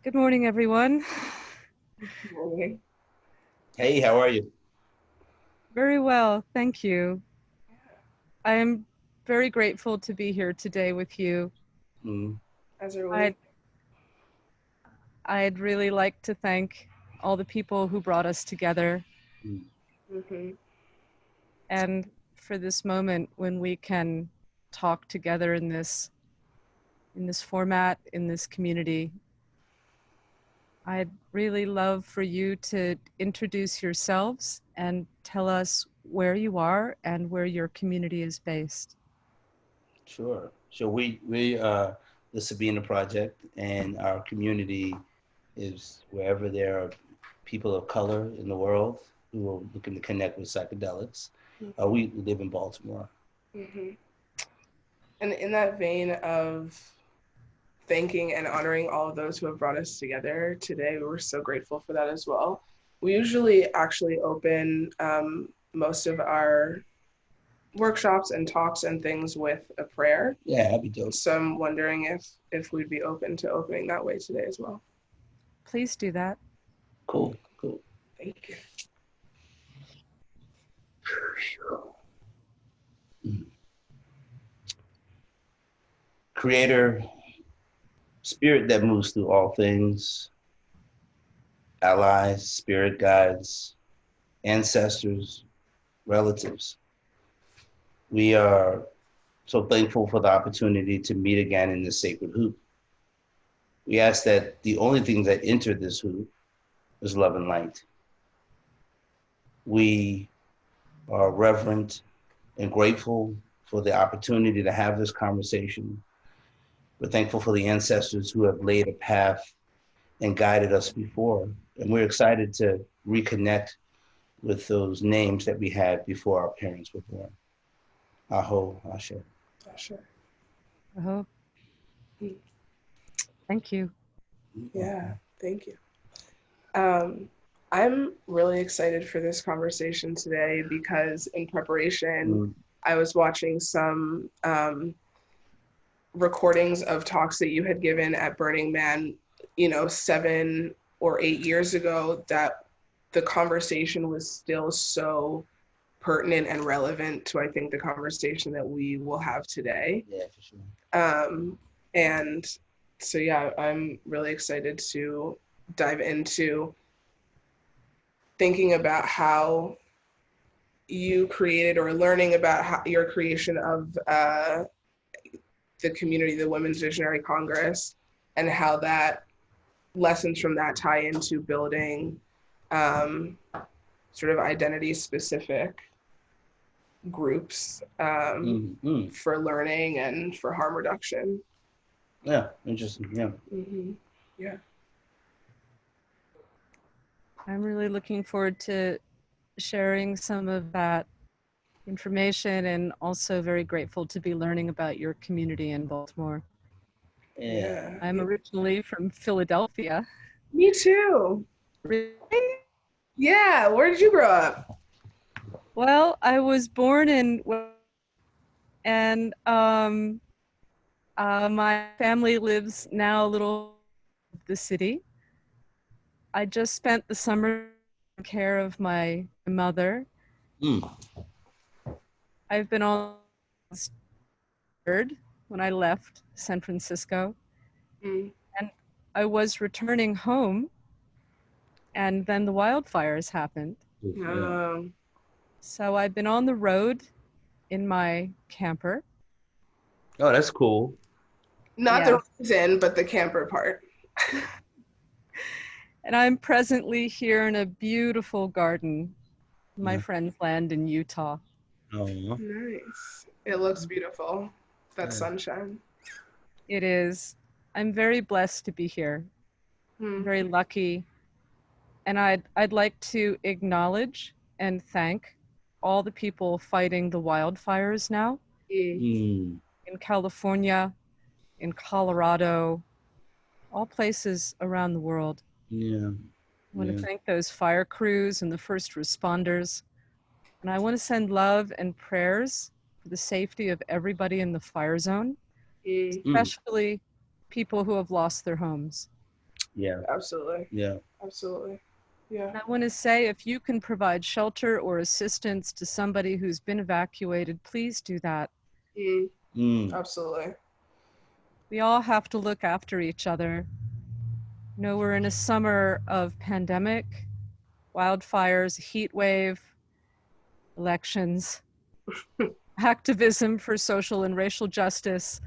Good morning, everyone. Morning. Hey, how are you? Very well, thank you. I am very grateful to be here today with you. Mm, As are we. I'd, I'd really like to thank all the people who brought us together mm, Hmm. and for this moment when we can talk together in this format, in this community. I'd really love for you to introduce yourselves and tell us where you are and where your community is based. sure. So we are the Sabina Project, and our community is wherever there are people of color in the world who are looking to connect with psychedelics. We live in Baltimore. Hmm. And in that vein of thanking and honoring all of those who have brought us together today, we're so grateful for that as well. We usually actually open most of our workshops and talks and things with a prayer. Yeah, that'd be dope. So I'm wondering if we'd be open to opening that way today as well. Please do that. Cool, cool. Thank you. Mm. Creator, spirit that moves through all things, allies, spirit guides, ancestors, relatives. We are so thankful for the opportunity to meet again in this sacred hoop. We ask that the only thing that enter this hoop is love and light. We are reverent and grateful for the opportunity to have this conversation. We're thankful for the ancestors who have laid a path and guided us before. And we're excited to reconnect with those names that we had before our parents were born. Aho, Ashe. Yeah, sure. Oh, thank you. Yeah, thank you. Um, I'm really excited for this conversation today because in preparation, Mm, I was watching some recordings of talks that you had given at Burning Man, 7 or 8 years ago, that the conversation was still so pertinent and relevant to, I think, the conversation that we will have today. yeah, for sure. Um, and so, yeah, I'm really excited to dive into thinking about how you created or learning about how your creation of the community, the Women's Visionary Congress, and how that lessons from that tie into building um, sort of identity specific groups Mm, mm. for learning and for harm reduction. Yeah, interesting. Yeah. Mm-hmm. Yeah. I'm really looking forward to sharing some of that information and also very grateful to be learning about your community in Baltimore. Yeah. Yeah. I'm originally from Philadelphia. Me too. Really? Yeah. Where did you grow up? Well, I was born in, and my family lives now a little the city. I just spent the summer taking care of my mother. Mm, I've been on third when I left San Francisco, Mm. and I was returning home, and then the wildfires happened. yeah. Um, So I've been on the road in my camper. Oh, that's cool. Not the Yes. reason, but the camper part. And I'm presently here in a beautiful garden, my Yeah. friend's land in Utah. Oh, Nice. It looks beautiful. That yeah. sunshine. It is. I'm very blessed to be here. I'm Hmm. very lucky. And I'd like to acknowledge and thank all the people fighting the wildfires now Mm. Mm, in California, in Colorado, all places around the world. yeah. I want to Yeah. thank those fire crews and the first responders. And I want to send love and prayers for the safety of everybody in the fire zone, Mm. Mm, especially people who have lost their homes. Yeah. Absolutely. Yeah. Absolutely. Yeah. And I want to say, if you can provide shelter or assistance to somebody who's been evacuated, please do that. Absolutely. We all have to look after each other. You know, we're in a summer of pandemic, wildfires, heat wave, elections, activism for social and racial justice.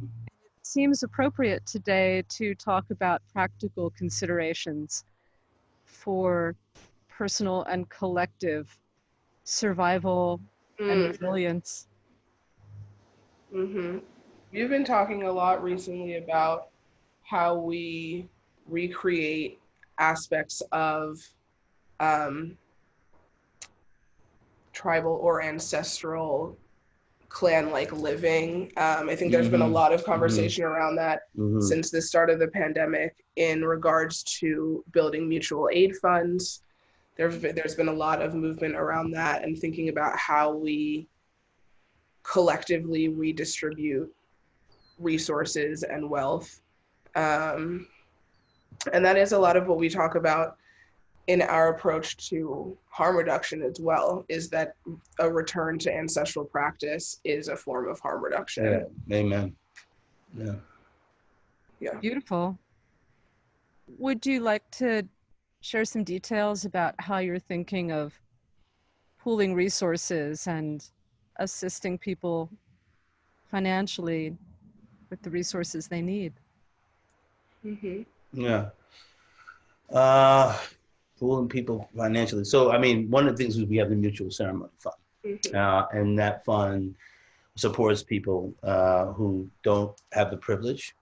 It seems appropriate today to talk about practical considerations for personal and collective survival and resilience. You've been talking a lot recently about how we recreate aspects of um, tribal or ancestral clan-like living. I think there's been a lot of conversation around that since the start of the pandemic in regards to building mutual aid funds. There's been a lot of movement around that and thinking about how we collectively redistribute resources and wealth. And that is a lot of what we talk about in our approach to harm reduction as well, is that a return to ancestral practice is a form of harm reduction. Yeah. Amen. Yeah. Yeah. Beautiful. Would you like to share some details about how you're thinking of pooling resources and assisting people financially with the resources they need? Yeah. Pooling people financially. So, I mean, one of the things is we have the Mutual Ceremony Fund. And that fund supports people who don't have the privilege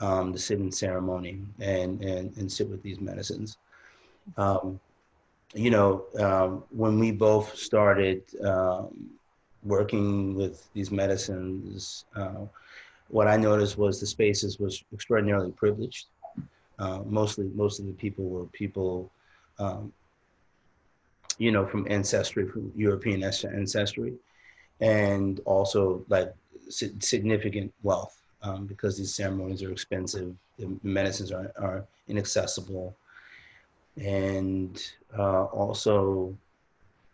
to sit in ceremony and sit with these medicines. You know, when we both started working with these medicines, what I noticed was the spaces was extraordinarily privileged. Most of the people were people, you know, from European ancestry, and also like significant wealth, because these ceremonies are expensive, the medicines are inaccessible, and also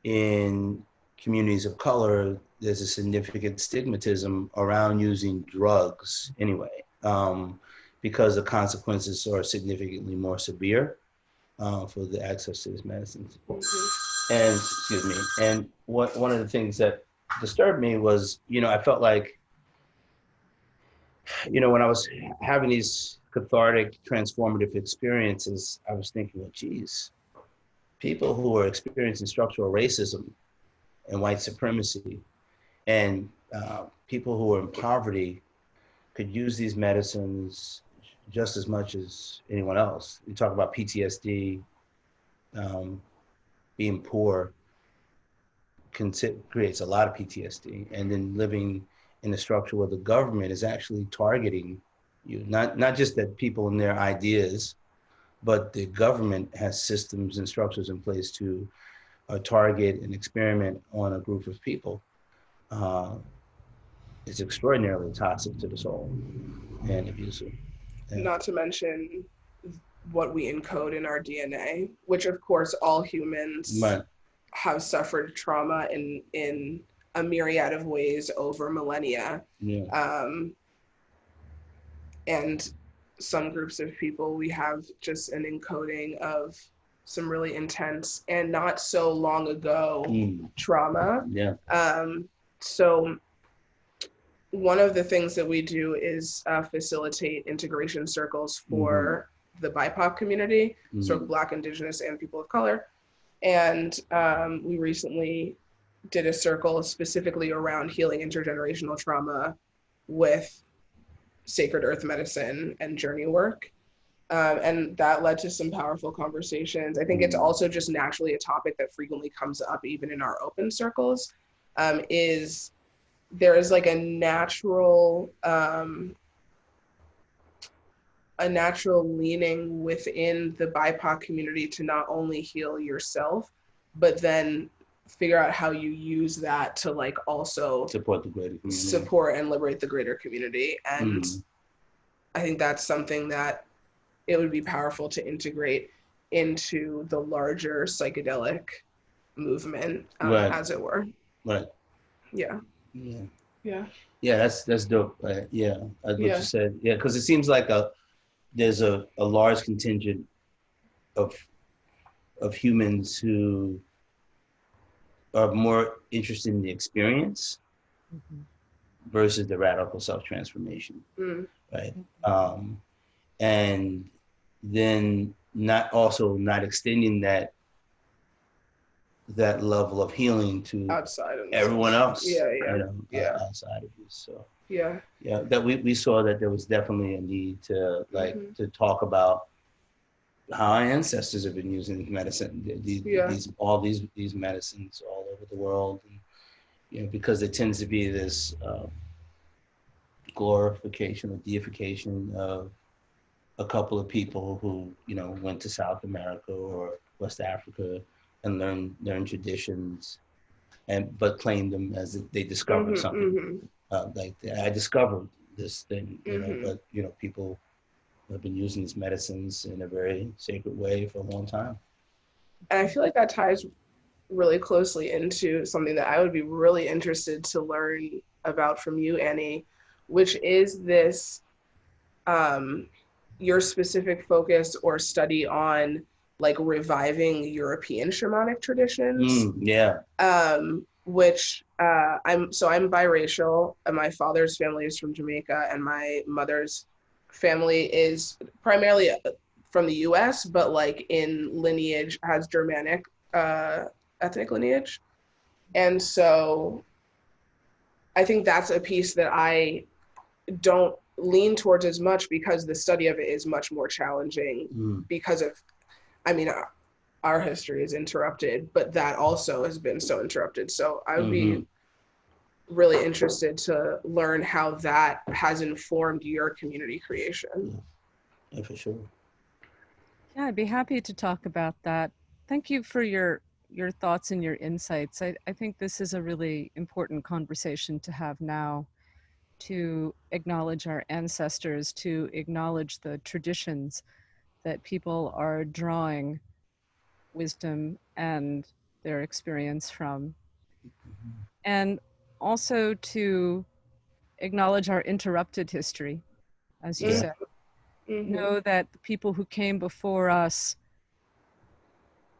in communities of color, there's a significant stigmatism around using drugs anyway, because the consequences are significantly more severe for the access to these medicines. And excuse me. And one of the things that disturbed me was, you know, I felt like, you know, when I was having these cathartic, transformative experiences, I was thinking, well, geez, people who are experiencing structural racism and white supremacy, and people who are in poverty could use these medicines just as much as anyone else. You talk about PTSD, being poor creates a lot of PTSD, and then living in a structure where the government is actually targeting you, not just that people and their ideas, but the government has systems and structures in place to target and experiment on a group of people. It's extraordinarily toxic to the soul and abusive. Yeah. Not to mention what we encode in our DNA, which of course all humans have suffered trauma in a myriad of ways over millennia. And some groups of people, we have just an encoding of some really intense and not so long ago trauma. So one of the things that we do is facilitate integration circles for the BIPOC community, so Black, Indigenous, and people of color. And we recently did a circle specifically around healing intergenerational trauma with sacred earth medicine and journey work. And that led to some powerful conversations. I think it's also just naturally a topic that frequently comes up even in our open circles, is there is like a natural leaning within the BIPOC community to not only heal yourself, but then figure out how you use that to like also support the greater community, support and liberate the greater community. And I think that's something that it would be powerful to integrate into the larger psychedelic movement, Right. as it were. Right. Yeah. Yeah. Yeah. Yeah, that's dope. Yeah, that's what Yeah. you said. Yeah, because it seems like there's a large contingent of humans who are more interested in the experience Mhm. versus the radical self-transformation, Mm. right? And then not extending that level of healing to Outside of everyone else, Yeah. Yeah. Yeah. outside of you. So Yeah. yeah, that we saw that there was definitely a need to to talk about how our ancestors have been using medicine, these medicines all over the world, and because there tends to be this glorification or deification of a couple of people who went to South America or West Africa and learned traditions, but claimed them as if they discovered something. Like I discovered this thing, but people have been using these medicines in a very sacred way for a long time. And I feel like that ties really closely into something that I would be really interested to learn about from you, Annie, which is this your specific focus or study on like reviving European shamanic traditions. Yeah. Which I'm biracial, and my father's family is from Jamaica, and my mother's family is primarily from the U.S., but like in lineage has Germanic ethnic lineage, and so I think that's a piece that I don't lean towards as much because the study of it is much more challenging because of, I mean, our history is interrupted, but that also has been so interrupted. So I would be really interested to learn how that has informed your community creation. Yeah, for sure. Yeah, I'd be happy to talk about that. Thank you for your thoughts and your insights. I think this is a really important conversation to have now, to acknowledge our ancestors, to acknowledge the traditions that people are drawing wisdom and their experience from, and also to acknowledge our interrupted history, as you said. Know that the people who came before us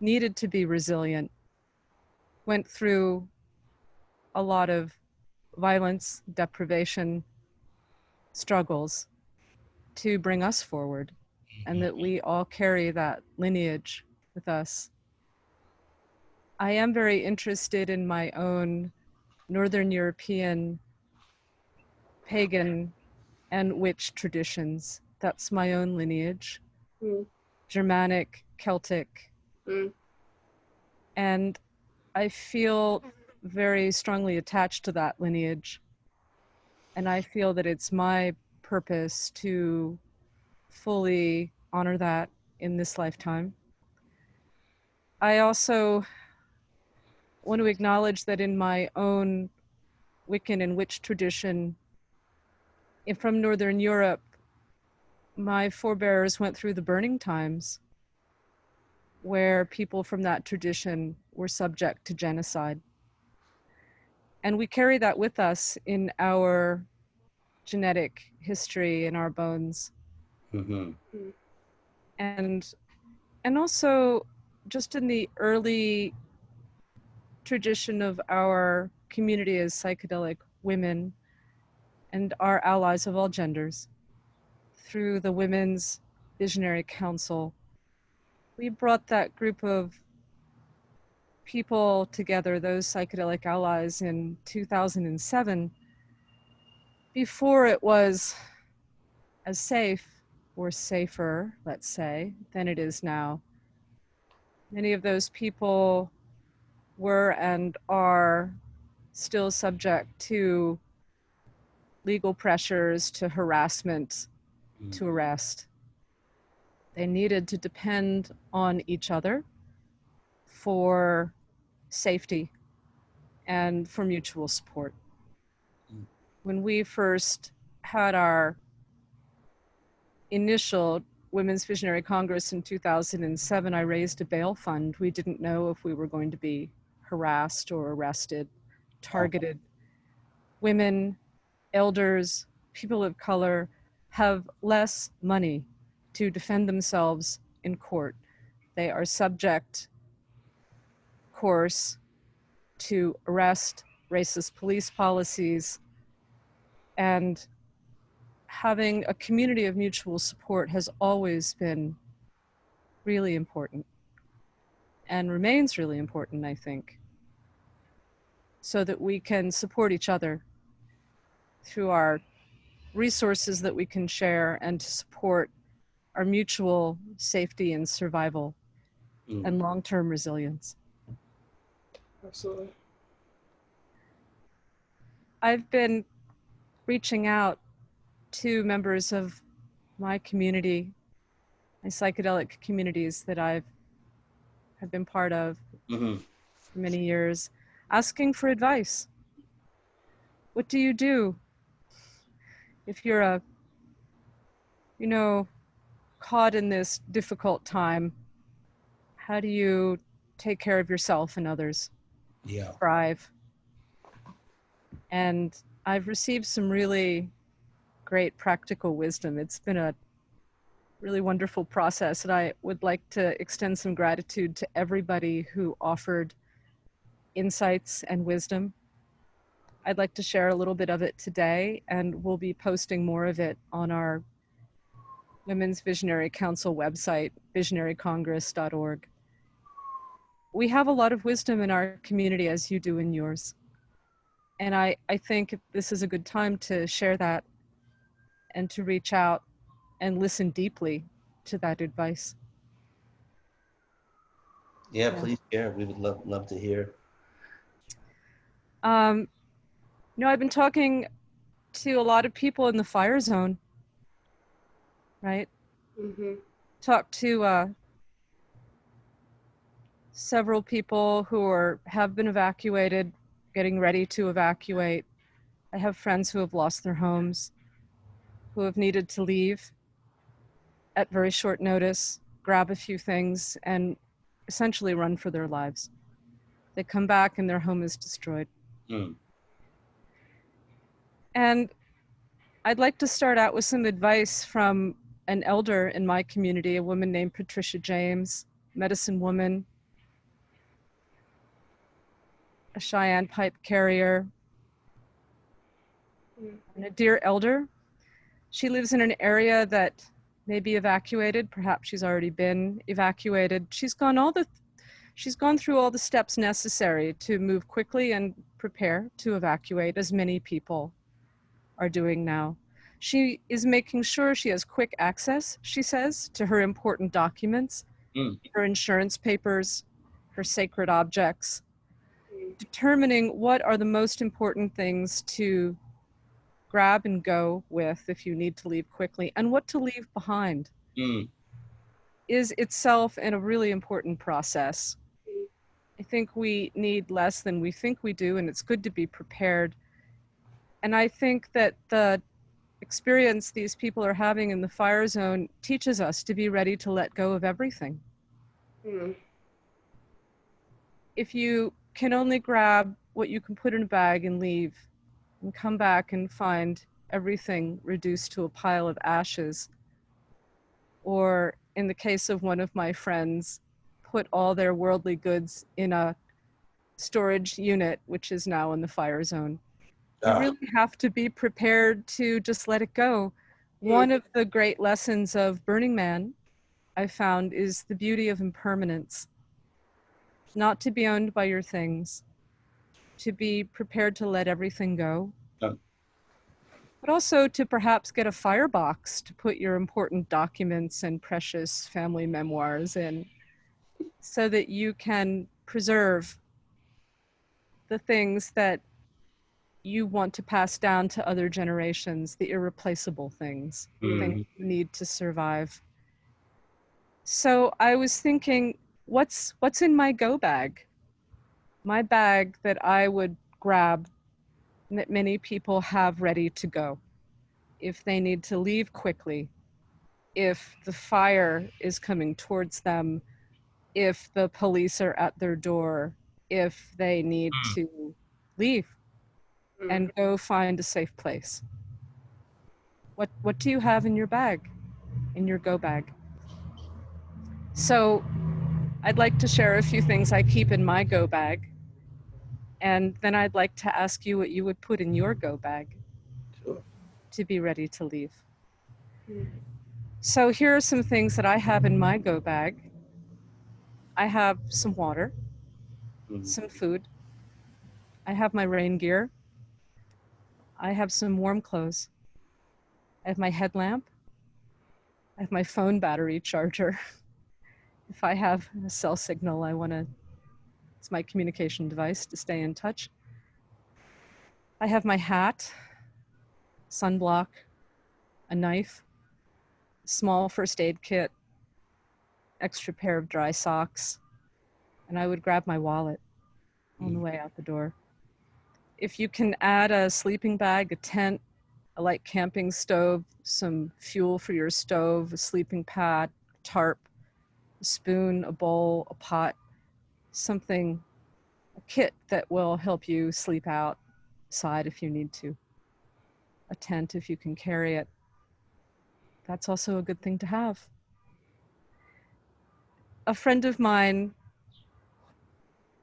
needed to be resilient, went through a lot of violence, deprivation, struggles to bring us forward, and that we all carry that lineage with us. I am very interested in my own Northern European pagan and witch traditions. That's my own lineage. Germanic, Celtic. And I feel very strongly attached to that lineage. And I feel that it's my purpose to fully honor that in this lifetime. I also want to acknowledge that in my own Wiccan and witch tradition from Northern Europe, my forebears went through the burning times where people from that tradition were subject to genocide. And we carry that with us in our genetic history, in our bones. And also just in the early tradition of our community as psychedelic women and our allies of all genders, through the Women's Visionary Council, we brought that group of people together, those psychedelic allies, in 2007, before it was as safe or safer, let's say, than it is now. Many of those people were and are still subject to legal pressures, to harassment, to arrest. They needed to depend on each other for safety and for mutual support. When we first had our initial Women's Visionary Congress in 2007, I raised a bail fund. We didn't know if we were going to be harassed or arrested, targeted. Women, elders, people of color have less money to defend themselves in court. They are subject, of course, to arrest, racist police policies, and having a community of mutual support has always been really important and remains really important, I think, so that we can support each other through our resources that we can share and to support our mutual safety and survival and long-term resilience. Absolutely. I've been reaching out to members of my community, my psychedelic communities that have been part of for many years, asking for advice. What do you do if you're caught in this difficult time? How do you take care of yourself and others? Yeah. Thrive. And I've received some really great practical wisdom. It's been a really wonderful process, and I would like to extend some gratitude to everybody who offered insights and wisdom. I'd like to share a little bit of it today, and we'll be posting more of it on our Women's Visionary Council website, visionarycongress.org. We have a lot of wisdom in our community, as you do in yours. And I think this is a good time to share that and to reach out and listen deeply to that advice. Yeah, please share. We would love to hear. I've been talking to a lot of people in the fire zone, right? Mm-hmm. Talked to several people who have been evacuated, getting ready to evacuate. I have friends who have lost their homes, who have needed to leave at very short notice, grab a few things, and essentially run for their lives. They come back and their home is destroyed. And I'd like to start out with some advice from an elder in my community, a woman named Patricia James, medicine woman, a Cheyenne pipe carrier, and a dear elder. She lives in an area that may be evacuated. Perhaps she's already been evacuated. She's gone through all the steps necessary to move quickly and prepare to evacuate, as many people are doing now. She is making sure she has quick access, she says, to her important documents, her insurance papers, her sacred objects, determining what are the most important things to grab and go with if you need to leave quickly, and what to leave behind is itself a really important process. I think we need less than we think we do, and it's good to be prepared. And I think that the experience these people are having in the fire zone teaches us to be ready to let go of everything. If you can only grab what you can put in a bag and leave, and come back and find everything reduced to a pile of ashes, or in the case of one of my friends, put all their worldly goods in a storage unit, which is now in the fire zone. You really have to be prepared to just let it go. One of the great lessons of Burning Man, I found, is the beauty of impermanence. Not to be owned by your things, to be prepared to let everything go, but also to perhaps get a firebox to put your important documents and precious family memoirs in, so that you can preserve the things that you want to pass down to other generations, the irreplaceable things, things you need to survive. So I was thinking, what's in my go bag? My bag that I would grab, and that many people have ready to go if they need to leave quickly, if the fire is coming towards them, if the police are at their door, if they need to leave and go find a safe place. What do you have in your bag, in your go bag? So I'd like to share a few things I keep in my go bag, and then I'd like to ask you what you would put in your go bag Sure. to be ready to leave. So here are some things that I have in my go bag. I have some water, some food. I have my rain gear. I have some warm clothes. I have my headlamp. I have my phone battery charger. If I have a cell signal, it's my communication device to stay in touch. I have my hat, sunblock, a knife, small first aid kit, extra pair of dry socks, and I would grab my wallet on the way out the door. If you can add a sleeping bag, a tent, a light camping stove, some fuel for your stove, a sleeping pad, a tarp, a spoon, a bowl, a pot, something, a kit that will help you sleep outside if you need to. A tent if you can carry it. That's also a good thing to have. A friend of mine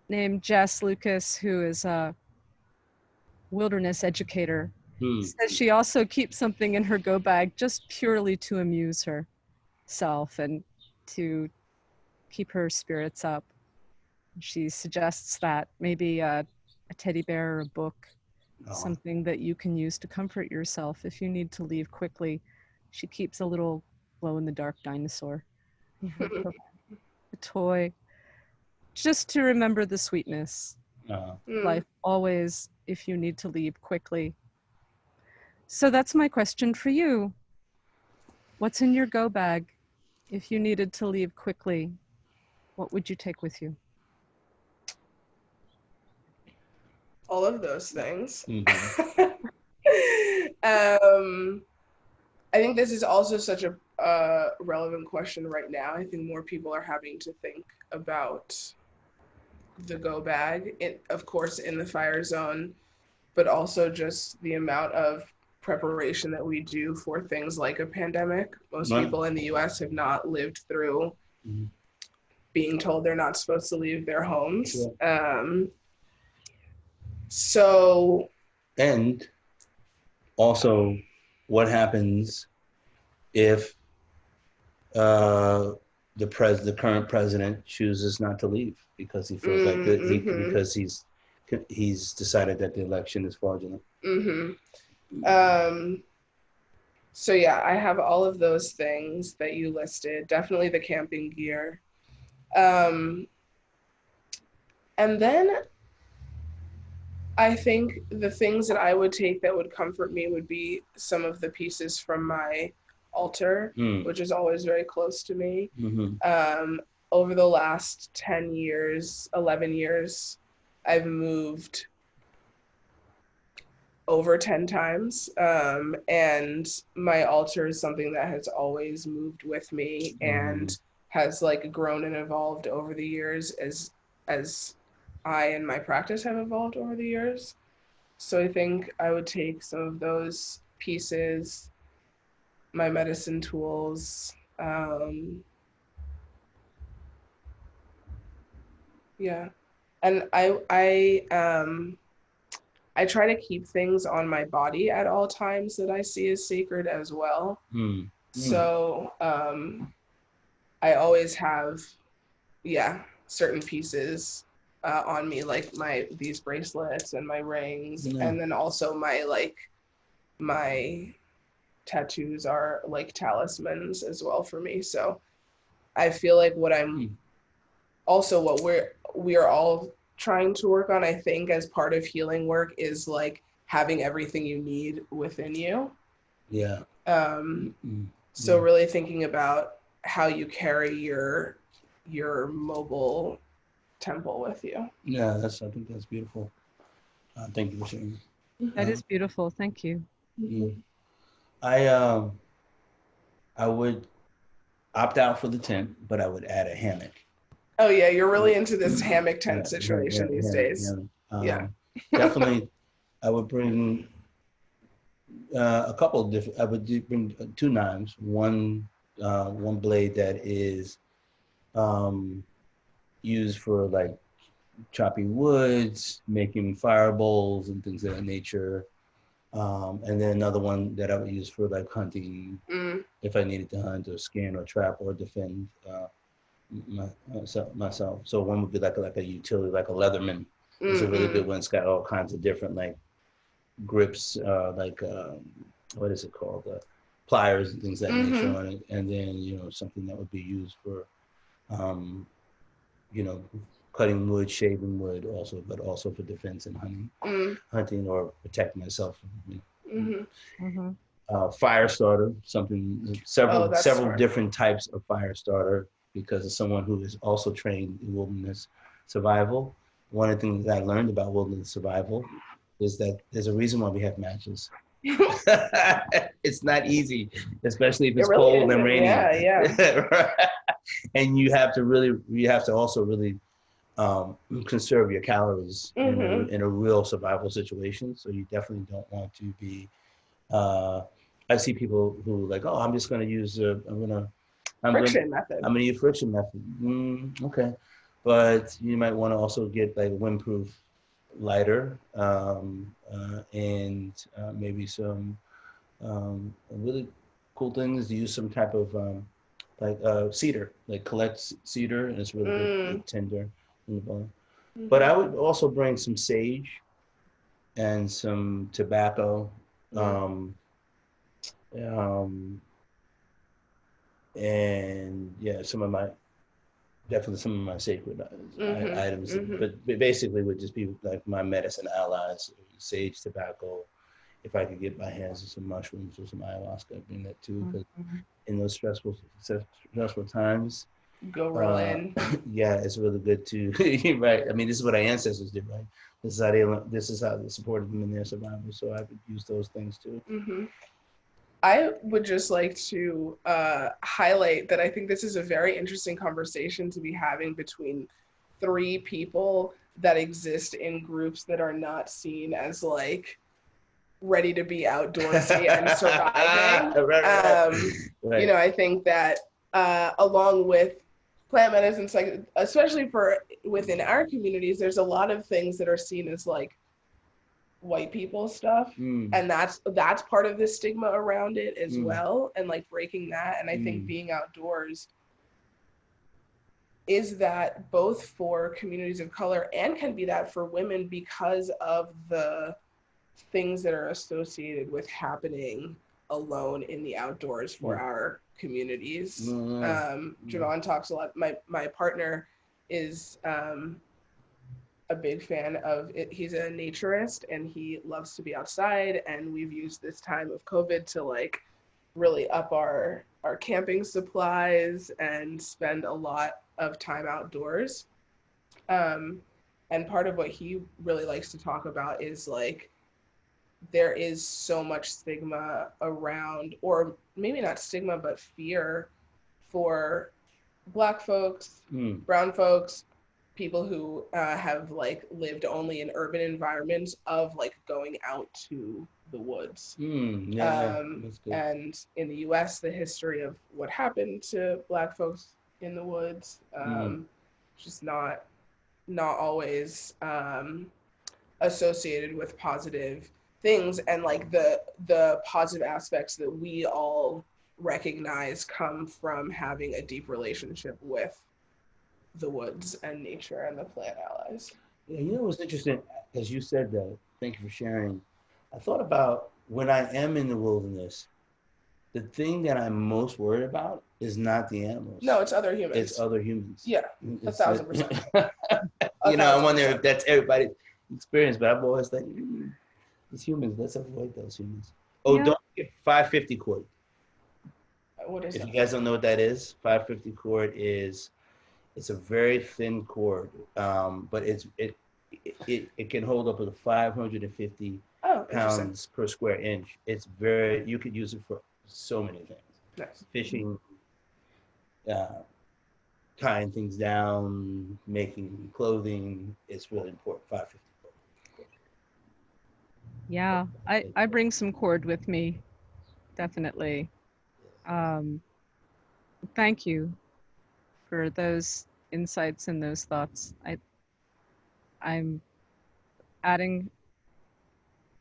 named Jess Lucas, who is a wilderness educator, says she also keeps something in her go bag just purely to amuse herself and to keep her spirits up. She suggests that maybe a teddy bear or a book, something that you can use to comfort yourself if you need to leave quickly. She keeps a little glow-in-the-dark dinosaur in her go bag, a toy, just to remember the sweetness of life always if you need to leave quickly. So that's my question for you. What's in your go bag if you needed to leave quickly? What would you take with you? All of those things. I think this is also such a relevant question right now. I think more people are having to think about the go bag, of course, in the fire zone, but also just the amount of preparation that we do for things like a pandemic. Most people in the US have not lived through being told they're not supposed to leave their homes. And also, what happens if the current president chooses not to leave because he feels like because he's decided that the election is fraudulent? So yeah, I have all of those things that you listed. Definitely the camping gear. And then I think the things that I would take that would comfort me would be some of the pieces from my altar, which is always very close to me. Over the last 10 years, 11 years, I've moved over 10 times. And my altar is something that has always moved with me and has like grown and evolved over the years as I and my practice have evolved over the years. So I think I would take some of those pieces, my medicine tools, yeah. And I try to keep things on my body at all times that I see as sacred as well. So I always have, certain pieces on me, like these bracelets and my rings, and then also my tattoos are like talismans as well for me. So I feel like what we are all trying to work on, I think, as part of healing work is like having everything you need within you. So really thinking about how you carry your mobile temple with you. I think that's beautiful. Thank you for sharing. That is beautiful. Thank you. I would opt out for the tent, but I would add a hammock. Oh yeah, you're really into this hammock tent situation these days. Yeah. Definitely, I would bring a couple of different. I would bring two knives. One blade that is used for like chopping woods, making fire bowls and things of that nature. And then another one that I would use for like hunting, if I needed to hunt or skin or trap or defend myself. So one would be like a utility, like a Leatherman. It's a really good one. It's got all kinds of different like grips, what is it called? Pliers and things of that nature on it. And then, you know, something that would be used for, you know, cutting wood, shaving wood also, but also for defense and hunting or protecting myself. Fire starter, several different types of fire starter, because as someone who is also trained in wilderness survival, one of the things that I learned about wilderness survival is that there's a reason why we have matches. It's not easy, especially if it's cold and rainy. Yeah. And you have to also really conserve your calories in a real survival situation. So you definitely don't want to be. I see people who like, oh, I'm just going to use friction method. I'm going to use friction method. Okay, but you might want to also get like a windproof lighter and maybe some really cool things. Use some type of cedar, like collect cedar, and it's really good, tender in the bone. But I would also bring some sage and some tobacco, and yeah, some of my sacred items. But basically, would just be like my medicine allies: sage, tobacco. If I could get my hands on some mushrooms or some ayahuasca, I'd bring that too. Because in those stressful times, go roll in. Yeah, it's really good to right. I mean, this is what our ancestors did, right? This is how they supported them in their survival. So I would use those things too. I would just like to highlight that I think this is a very interesting conversation to be having between three people that exist in groups that are not seen as like ready to be outdoorsy and surviving. Right. You know, I think that along with plant medicine, especially for within our communities, there's a lot of things that are seen as like white people stuff, and that's part of the stigma around it as well, and like breaking that. And I think being outdoors is that both for communities of color and can be that for women because of the things that are associated with happening alone in the outdoors for our communities. Javon talks a lot. My partner is a big fan of it. He's a naturist and he loves to be outside, and we've used this time of COVID to like really up our camping supplies and spend a lot of time outdoors. And part of what he really likes to talk about is like there is so much stigma around, or maybe not stigma, but fear for Black folks, brown folks, people who have like lived only in urban environments of like going out to the woods. And in the US, the history of what happened to Black folks in the woods, just not always associated with positive things, and like the positive aspects that we all recognize come from having a deep relationship with the woods and nature and the plant allies. Yeah, you know what's interesting, as you said that, thank you for sharing. I thought about when I am in the wilderness, the thing that I'm most worried about is not the animals. No, it's other humans. It's other humans. Yeah, 1,000%. You know, I wonder if that's everybody's experience, but I'm always like, it's humans, let's avoid those humans. Oh, don't get 550 cord. What is if that? you guys don't know what that is, 550 cord is, it's a very thin cord, but it can hold up to 550 pounds per square inch. It's you could use it for so many things. Nice. Fishing, tying things down, making clothing. It's really important. 550. Yeah, I bring some cord with me, definitely. Um, Thank you for those insights and those thoughts. I'm adding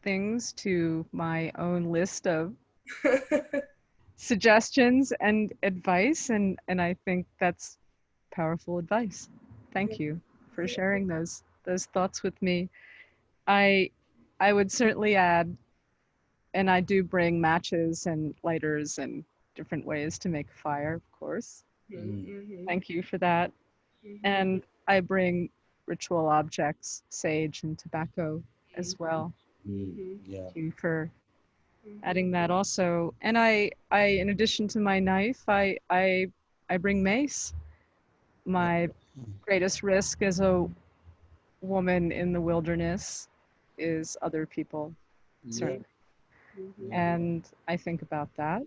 things to my own list of suggestions and advice, and I think that's powerful advice. Thank you for sharing those thoughts with me. I I would certainly add, and I do bring matches and lighters and different ways to make a fire, of course. Mm-hmm. Thank you for that. Mm-hmm. And I bring ritual objects, sage and tobacco as well. Yeah. Thank you for adding that also. And I in addition to my knife, I bring mace. My greatest risk as a woman in the wilderness is other people, Yeah. certainly. And I think about that.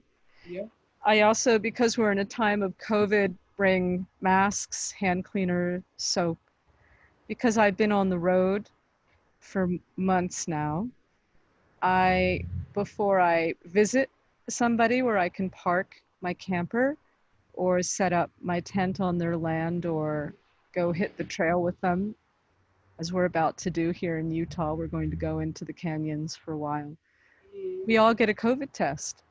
Yeah. I also, because we're in a time of COVID, bring masks, hand cleaner, soap, because I've been on the road for months now. Before I visit somebody where I can park my camper or set up my tent on their land or go hit the trail with them, as we're about to do here in Utah, we're going to go into the canyons for a while. We all get a COVID test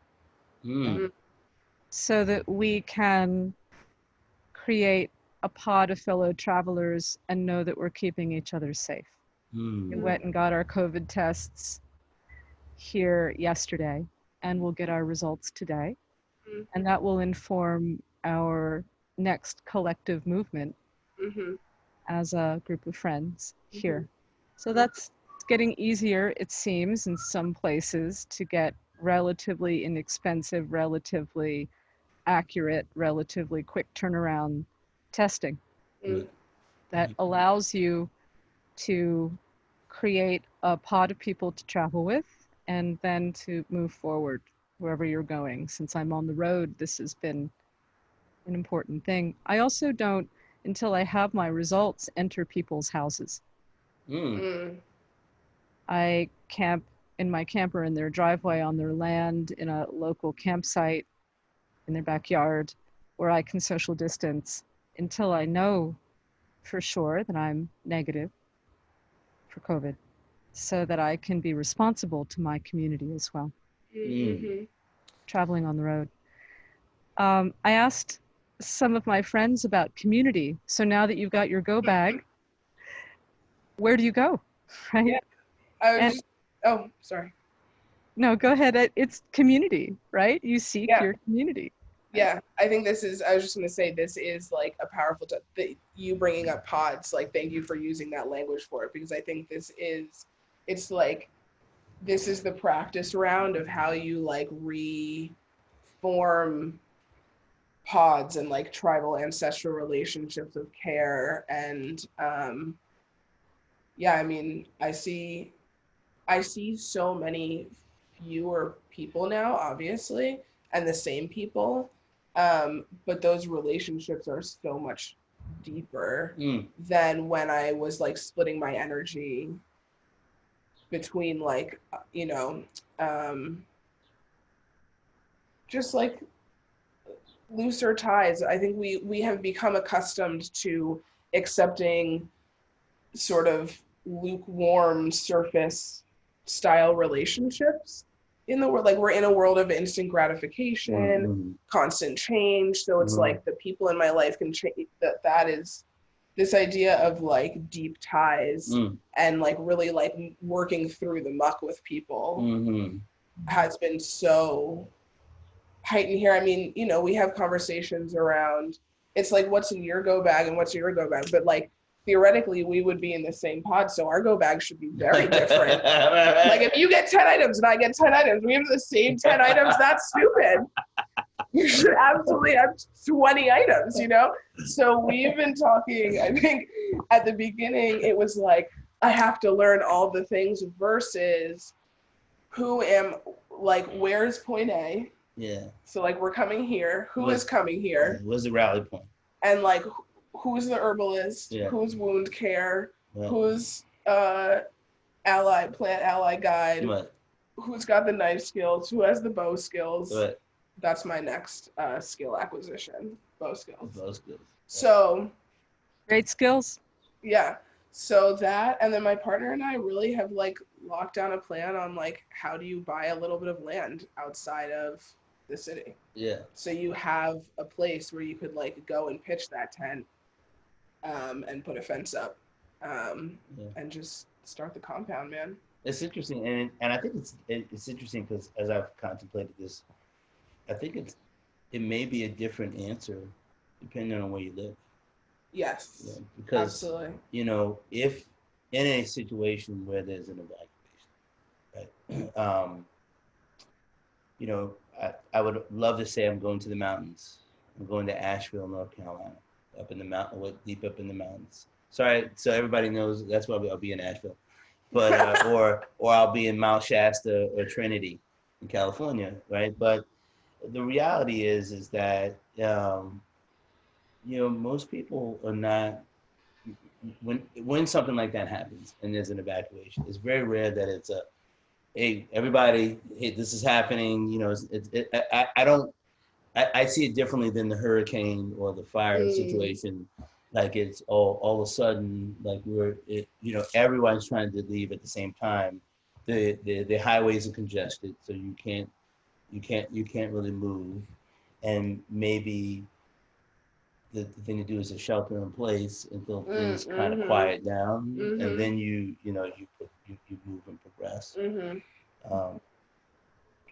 so that we can create a pod of fellow travelers and know that we're keeping each other safe. We went and got our COVID tests here yesterday, and we'll get our results today. And that will inform our next collective movement as a group of friends here. So that's getting easier, it seems, in some places to get relatively inexpensive, relatively accurate, relatively quick turnaround testing that allows you to create a pod of people to travel with and then to move forward wherever you're going. Since I'm on the road, this has been an important thing. I also don't, until I have my results, enter people's houses. I camp in my camper in their driveway, on their land, in a local campsite, in their backyard, where I can social distance until I know for sure that I'm negative for COVID, so that I can be responsible to my community as well. Traveling on the road. I asked some of my friends about community. So now that you've got your go bag, where do you go? Right? Yeah. Oh, sorry. No, go ahead. It's community, right? You seek your community. Yeah, I think I was just going to say, this is like a powerful, you bringing up pods, like, thank you for using that language for it, because I think this is the practice round of how you like reform pods and like tribal ancestral relationships of care. And yeah, I mean, I see so many fewer people now, obviously, and the same people, but those relationships are so much deeper than when I was like splitting my energy between like, just like looser ties. I think we have become accustomed to accepting sort of lukewarm surface style relationships in the world. Like, we're in a world of instant gratification, constant change. So it's like the people in my life can change. That is this idea of like deep ties and like really like working through the muck with people has been so heightened here. I mean, we have conversations around, it's like, what's in your go bag and what's in your go bag, but like theoretically we would be in the same pod, so our go bag should be very different. Like, if you get 10 items and I get 10 items, we have the same 10 items, that's stupid. You should absolutely have 20 items, So we've been talking, I think at the beginning it was like, I have to learn all the things versus where's point A Yeah. So like we're coming here. Who is What's coming here? what's the rally point? And like who's the herbalist? Yeah. Who's wound care? Right. Who's plant ally guide? Right. Who's got the knife skills? Who has the bow skills? Right. That's my next skill acquisition. Bow skills. Bow skills. So Great skills. yeah. So that, and then my partner and I really have like locked down a plan on like how do you buy a little bit of land outside of the city. Yeah. So you have a place where you could like go and pitch that tent, and put a fence up, and just start the compound, man. It's interesting, and I think it's interesting because as I've contemplated this, I think it may be a different answer depending on where you live. Yes. Yeah, because absolutely. you know, if in a situation where there's an evacuation, right? You know, I would love to say I'm going to the mountains. I'm going to Asheville, North Carolina, up in the mountain, deep up in the mountains. Sorry, so everybody knows that's why I'll be in Asheville, but or I'll be in Mount Shasta or Trinity in California, right? But the reality is that you know, most people are not, when something like that happens and there's an evacuation, it's very rare that it's a, hey, everybody, hey, this is happening. You know, I see it differently than the hurricane or the fire situation. Like it's all of a sudden, like you know, everyone's trying to leave at the same time. The highways are congested, so you can't really move, and maybe the thing to do is to shelter in place until things kind of quiet down, and then you move and progress.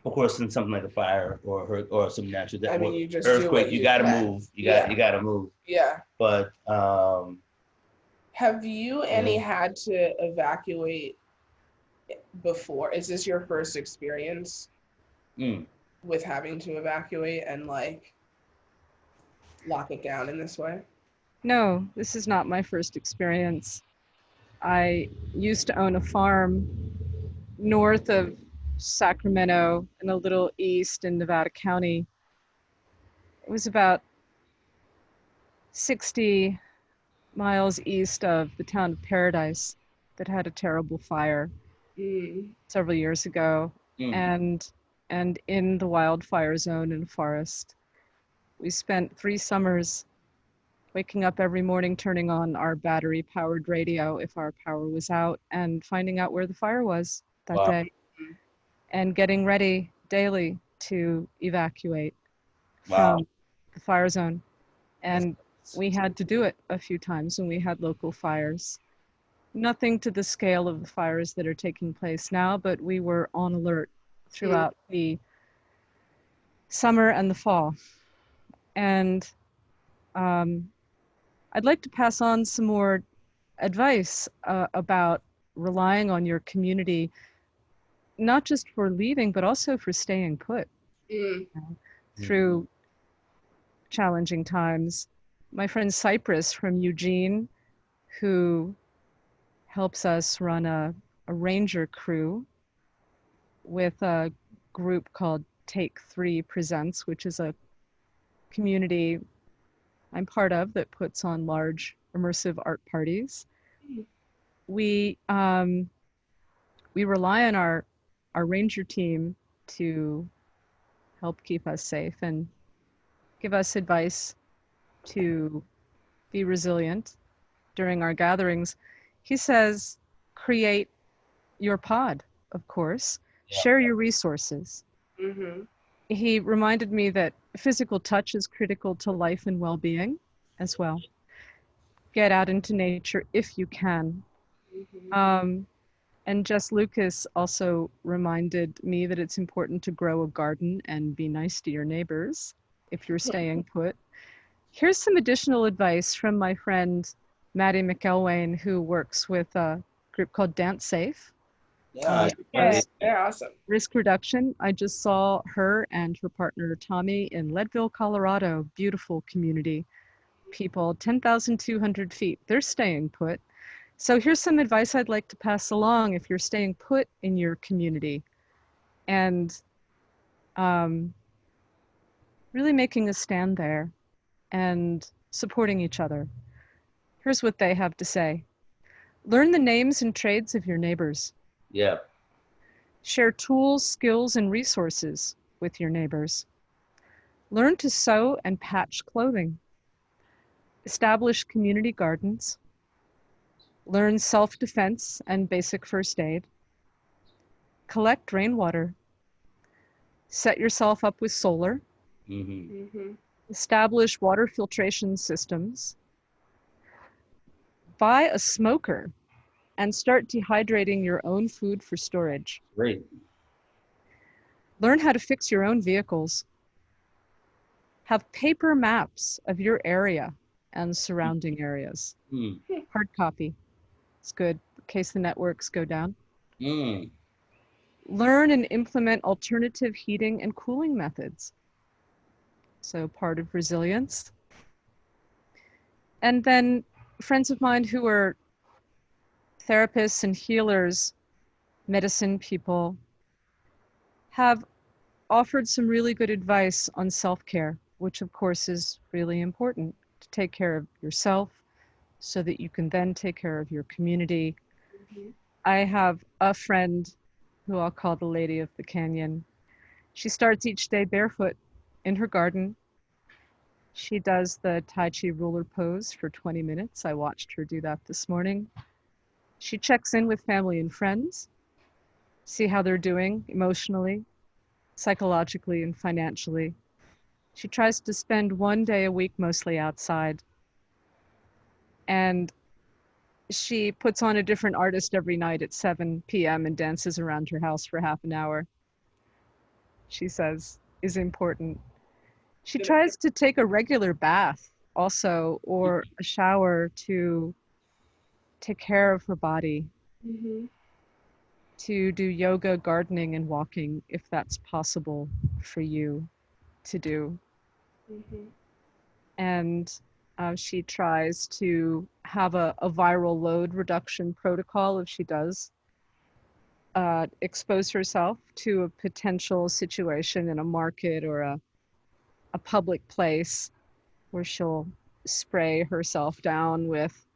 Of course, in something like a fire or some natural earthquake, you gotta move. You gotta move. Yeah. But have you had to evacuate before? Is this your first experience with having to evacuate and like lock it down in this way? No, this is not my first experience. I used to own a farm north of Sacramento and a little east in Nevada County. It was about 60 miles east of the town of Paradise that had a terrible fire several years ago. And in the wildfire zone in a forest. We spent 3 summers waking up every morning, turning on our battery-powered radio if our power was out, and finding out where the fire was that day, and getting ready daily to evacuate from the fire zone. And we had to do it a few times when we had local fires. Nothing to the scale of the fires that are taking place now, but we were on alert throughout the summer and the fall. And I'd like to pass on some more advice about relying on your community, not just for leaving, but also for staying put through challenging times. My friend Cypress from Eugene, who helps us run a ranger crew with a group called Take 3 Presents, which is a community I'm part of that puts on large immersive art parties. We rely on our ranger team to help keep us safe and give us advice to be resilient during our gatherings. He says, create your pod, of course. Share your resources. He reminded me that physical touch is critical to life and well-being as well. Get out into nature if you can. And Jess Lucas also reminded me that it's important to grow a garden and be nice to your neighbors if you're staying put. Here's some additional advice from my friend Maddie McElwain, who works with a group called Dance Safe. Awesome. Risk reduction. I just saw her and her partner Tommy in Leadville, Colorado. Beautiful community. People, 10,200 feet. They're staying put. So here's some advice I'd like to pass along if you're staying put in your community. And really making a stand there and supporting each other. Here's what they have to say. Learn the names and trades of your neighbors. Yeah. Share tools, skills, and resources with your neighbors. Learn to sew and patch clothing. Establish community gardens. Learn self-defense and basic first aid. Collect rainwater. Set yourself up with solar. Establish water filtration systems. Buy a smoker and start dehydrating your own food for storage. Great. Learn how to fix your own vehicles. Have paper maps of your area and surrounding areas. Hard copy. It's good in case the networks go down. Learn and implement alternative heating and cooling methods. So part of resilience. And then friends of mine who are therapists and healers, medicine people, have offered some really good advice on self-care, which of course is really important, to take care of yourself so that you can then take care of your community. I have a friend who I'll call the Lady of the Canyon. She starts each day barefoot in her garden. She does the Tai Chi ruler pose for 20 minutes. I watched her do that this morning. She checks in with family and friends, see how they're doing emotionally, psychologically, and financially. She tries to spend one day a week mostly outside. And she puts on a different artist every night at 7 p.m. and dances around her house for half an hour. She says is important. She tries to take a regular bath also, or a shower, to take care of her body, to do yoga, gardening, and walking if that's possible for you to do. And she tries to have a viral load reduction protocol if she does expose herself to a potential situation in a market or a public place where she'll spray herself down with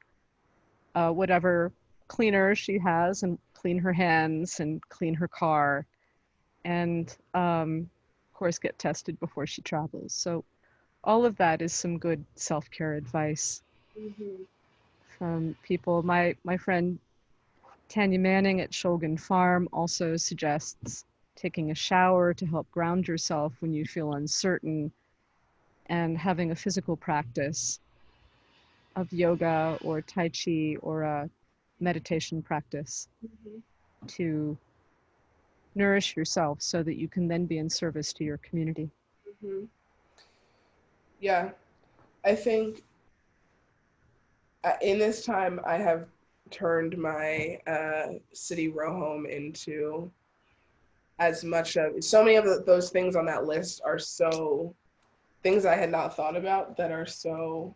whatever cleaner she has and clean her hands and clean her car and of course get tested before she travels. So all of that is some good self-care advice from people. My friend Tanya Manning at Shulgin Farm also suggests taking a shower to help ground yourself when you feel uncertain, and having a physical practice of yoga or Tai Chi or a meditation practice to nourish yourself so that you can then be in service to your community. Yeah, I think in this time I have turned my city row home into as much of, so many of those things on that list are so things I had not thought about that are so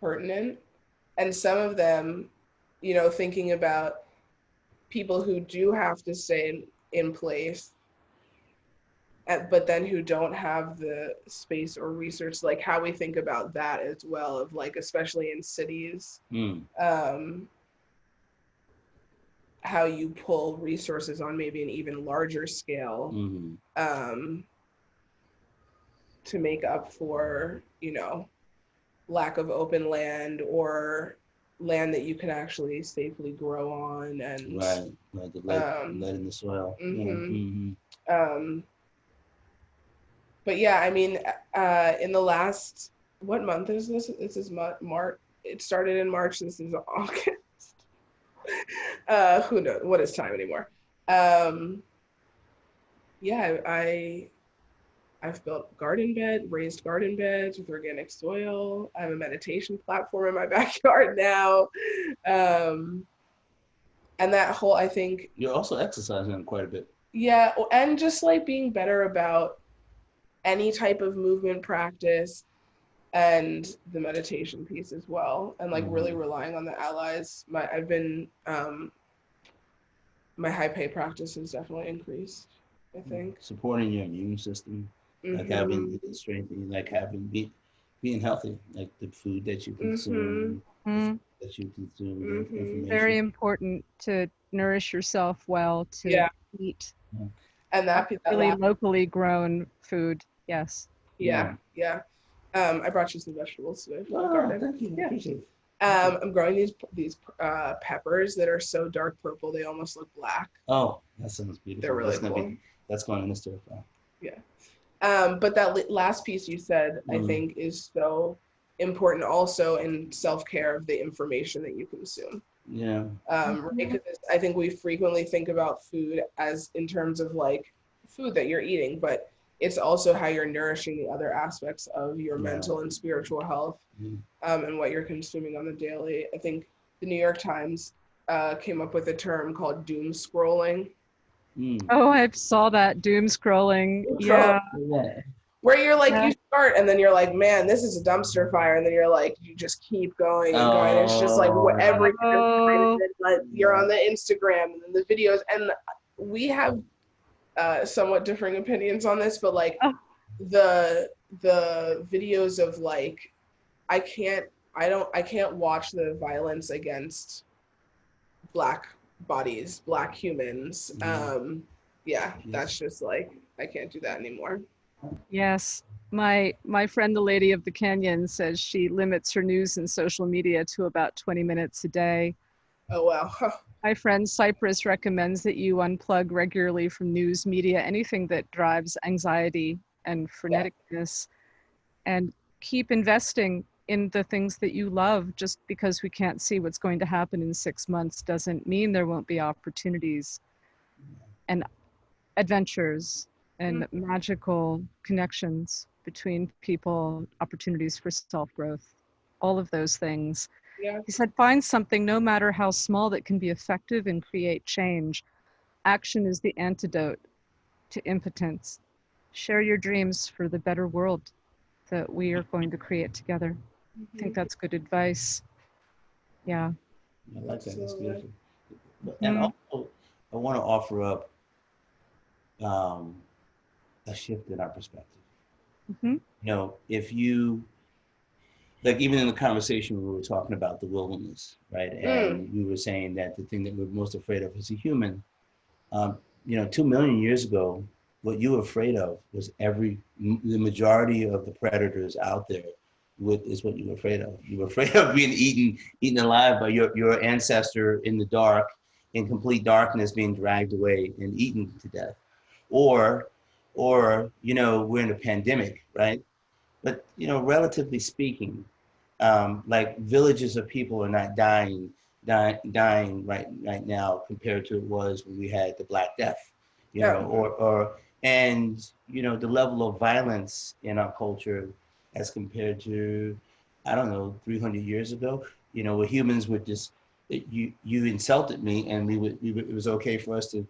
pertinent. And some of them, you know, thinking about people who do have to stay in place, but then who don't have the space or research, like how we think about that as well, of like, especially in cities, how you pull resources on maybe an even larger scale to make up for, you know, lack of open land or land that you can actually safely grow on, and like the lead in the soil. But yeah, I mean, in the last, what month is this? This is March. It started in March. This is August. Who knows? What is time anymore? Yeah, I've built raised garden beds with organic soil. I have a meditation platform in my backyard now. And that whole, I think. You're also exercising quite a bit. Yeah, and just like being better about any type of movement practice and the meditation piece as well. And like really relying on the allies. My high pay practice has definitely increased, I think. Supporting your immune system. like having strengthening, like being healthy, like the food that you consume, the food Mm. that you consume, the Very information. important to nourish yourself well, to Yeah, eat Yeah. and that really last, locally grown food. Yes. yeah, Yeah. yeah. I brought you some vegetables today from the Oh, garden. thank you. I Yeah. appreciate it. I'm growing these peppers that are so dark purple they almost look black. Oh, that sounds They're beautiful. really cool. That's going in the stir fry. Yeah. But that last piece you said, I Mm, think, is so important also in self-care of the information that you consume. yeah. Right? Because I think we frequently think about food as in terms of like food that you're eating, but it's also how you're nourishing the other aspects of your Yeah. mental and spiritual health, Mm, and what you're consuming on the daily. I think the New York Times came up with a term called doom scrolling. mm. Oh, I saw that doom scrolling. Scrolling, Yeah. Yeah. where you're like, Yeah. you start and then you're like, man, this is a dumpster fire, and then you're like, you just keep going and going. It's just like Oh, whatever Oh, you're yeah. on the Instagram and then the videos, and we have somewhat differing opinions on this, but like oh, the videos of like, I can't watch the violence against black bodies, black humans. Yeah. Yeah, Yes. that's just like, I can't do that anymore. yes. My friend, the Lady of the Canyon, says she limits her news and social media to about 20 minutes a day. Oh wow. My friend Cypress recommends that you unplug regularly from news, media, anything that drives anxiety and Yeah. freneticness, and keep investing in the things that you love. Just because we can't see what's going to happen in 6 months doesn't mean there won't be opportunities and adventures and magical connections between people, opportunities for self growth, all of those things. Yeah. He said, find something, no matter how small, that can be effective and create change. Action is the antidote to impotence. Share your dreams for the better world that we are going to create together. I think that's good advice. Yeah. I like that. That's Absolutely. beautiful. And Mm-hmm. also, I want to offer up um, a shift in our perspective. Mm-hmm. If you like, even in the conversation we were talking about the wilderness, right? Mm. And we were saying that the thing that we're most afraid of is a human. 2 million years ago, what you were afraid of was the majority of the predators out there is what you were afraid of. You were afraid of being eaten alive by your ancestor in the dark, in complete darkness, being dragged away and eaten to death. Or, we're in a pandemic, right? But, relatively speaking, like villages of people are not dying right now compared to it was when we had the Black Death, Yeah. and the level of violence in our culture as compared to, I don't know, 300 years ago, where humans would just, you insulted me and it was okay for us to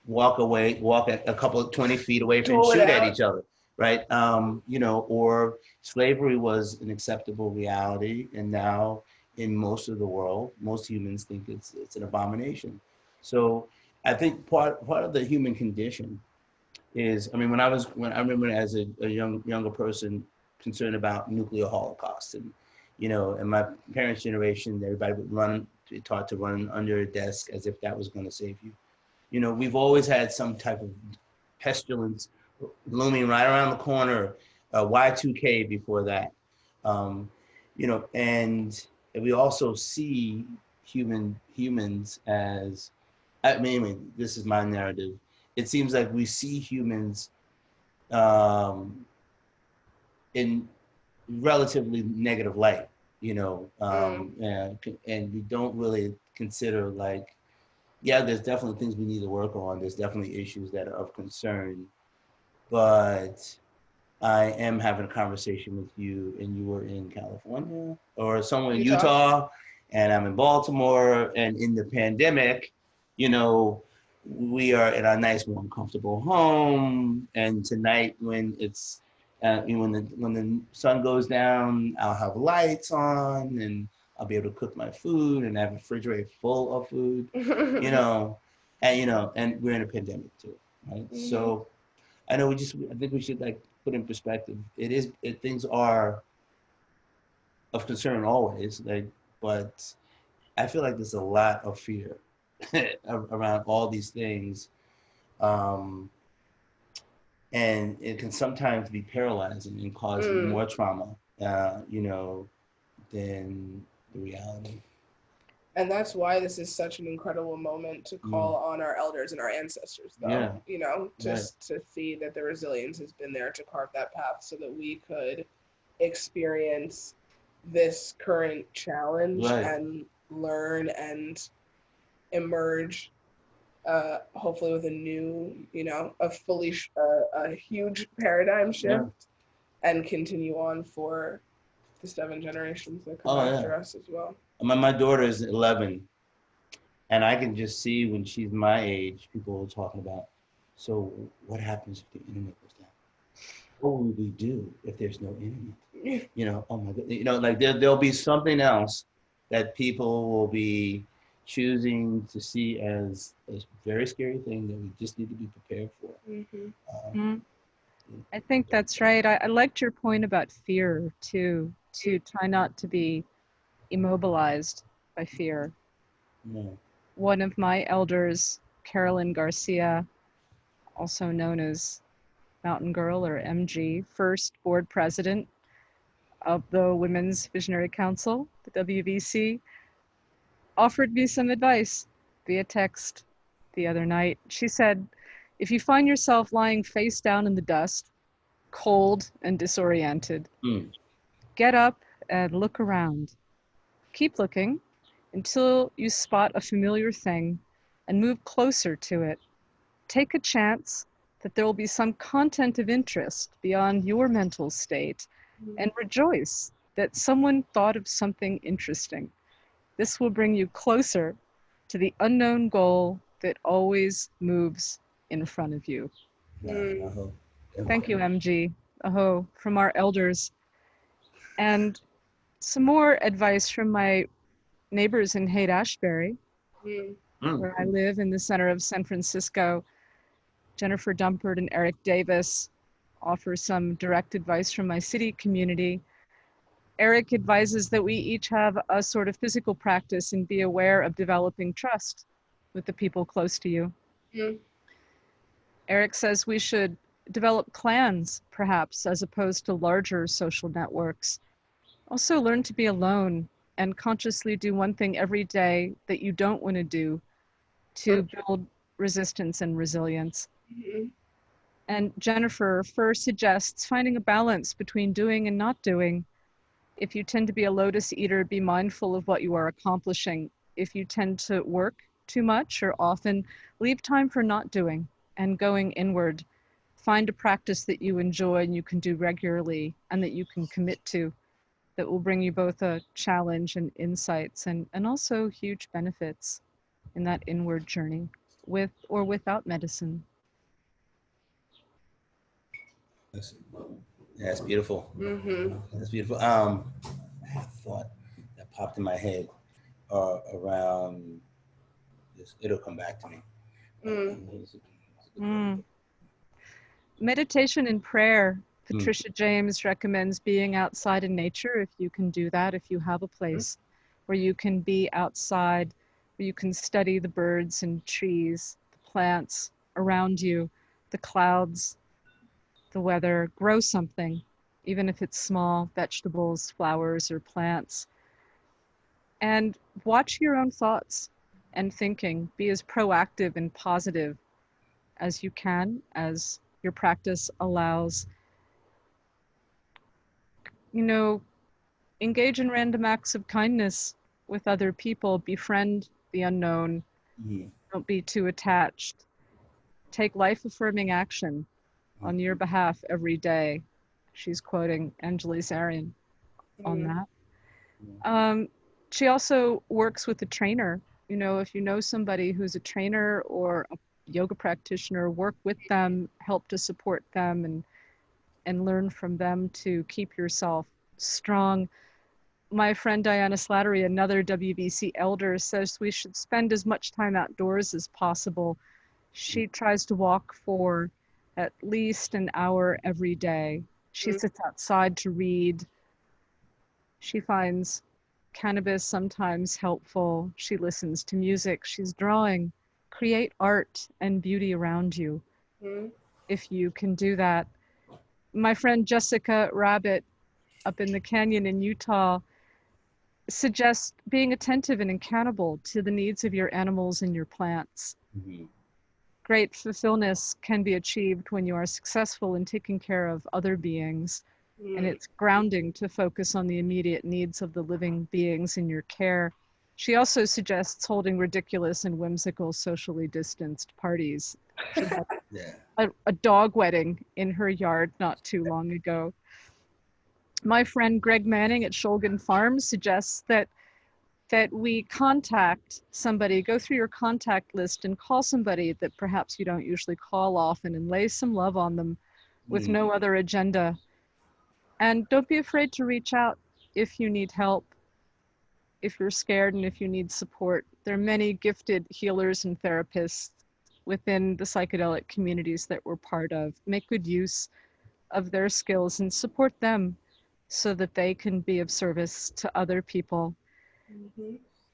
walk a couple of 20 feet away and Dole it shoot at out. each other, right? Or slavery was an acceptable reality, and now in most of the world, most humans think it's an abomination. So I think part of the human condition is, I mean, when I remember as a younger person concerned about nuclear holocaust, and in my parents' generation, everybody would taught to run under a desk as if that was going to save you. We've always had some type of pestilence looming right around the corner, Y2K before that. Um, and we also see humans as, I mean, this is my narrative. It seems like we see humans um, in relatively negative light, Mm. and we don't really consider, like, yeah, there's definitely things we need to work on. There's definitely issues that are of concern, but I am having a conversation with you, and you were in California or somewhere in Utah. Utah, and I'm in Baltimore, and in the pandemic, you know, we are in our nice, warm, comfortable home, and tonight when it's when the sun goes down, I'll have lights on, and I'll be able to cook my food and have a refrigerator full of food, you know, and and we're in a pandemic too, right? Mhm. So I think we should, like, put in perspective, things are of concern always, like, but I feel like there's a lot of fear around all these things, um, and it can sometimes be paralyzing and cause more trauma, than the reality. And that's why this is such an incredible moment to call on our elders and our ancestors, though. Yeah. Just to see that the resilience has been there to carve that path so that we could experience this current challenge and learn and emerge, hopefully with a new, a huge paradigm shift, and continue on for the 7 generations that come after us as well. My daughter is 11, and I can just see when she's my age, people are talking about, so what happens if the internet goes down? What will we do if there's no internet? Oh my God, like there'll be something else that people will be choosing to see as a very scary thing that we just need to be prepared for. I think that's right. I liked your point about fear too, to try not to be immobilized by fear. One of my elders, Carolyn Garcia, also known as Mountain Girl or MG, first board president of the Women's Visionary Council, the WVC, offered me some advice via text the other night. She said, if you find yourself lying face down in the dust, cold and disoriented, get up and look around. Keep looking until you spot a familiar thing and move closer to it. Take a chance that there will be some content of interest beyond your mental state, and rejoice that someone thought of something interesting. This will bring you closer to the unknown goal that always moves in front of you. Thank you, MG. Aho, from our elders. And some more advice from my neighbors in Haight-Ashbury, where I live in the center of San Francisco. Jennifer Dumpert and Eric Davis offer some direct advice from my city community. Eric advises that we each have a sort of physical practice and be aware of developing trust with the people close to you. Eric says we should develop clans, perhaps, as opposed to larger social networks. Also learn to be alone and consciously do one thing every day that you don't want to do to build resistance and resilience. And Jennifer first suggests finding a balance between doing and not doing. If you tend to be a lotus eater, be mindful of what you are accomplishing. If you tend to work too much or often, leave time for not doing and going inward. Find a practice that you enjoy and you can do regularly and that you can commit to, that will bring you both a challenge and insights and also huge benefits in that inward journey, with or without medicine. That's beautiful. That's beautiful. I had a thought that popped in my head around this. It'll come back to me. Meditation and prayer. Patricia James recommends being outside in nature if you can do that, if you have a place where you can be outside, where you can study the birds and trees, the plants around you, the clouds, the weather, grow something, even if it's small, vegetables, flowers, or plants. And watch your own thoughts and thinking. Be as proactive and positive as you can, as your practice allows. Engage in random acts of kindness with other people. Befriend the unknown. Don't be too attached. Take life-affirming action on your behalf every day. She's quoting Angeles Arian on that. She also works with a trainer. If you know somebody who's a trainer or a yoga practitioner, work with them, help to support them, and learn from them to keep yourself strong. My friend Diana Slattery, another WVC elder, says we should spend as much time outdoors as possible. She tries to walk for at least an hour every day. She sits outside to read. She finds cannabis sometimes helpful. She listens to music. She's drawing. Create art and beauty around you if you can do that. My friend Jessica Rabbit up in the canyon in Utah suggests being attentive and accountable to the needs of your animals and your plants. Great fulfillment can be achieved when you are successful in taking care of other beings. And it's grounding to focus on the immediate needs of the living beings in your care. She also suggests holding ridiculous and whimsical socially distanced parties. She had a dog wedding in her yard not too long ago. My friend Greg Manning at Shulgan Farms suggests that we contact somebody, go through your contact list and call somebody that perhaps you don't usually call often and lay some love on them with no other agenda. And don't be afraid to reach out if you need help, if you're scared, and if you need support. There are many gifted healers and therapists within the psychedelic communities that we're part of. Make good use of their skills and support them so that they can be of service to other people.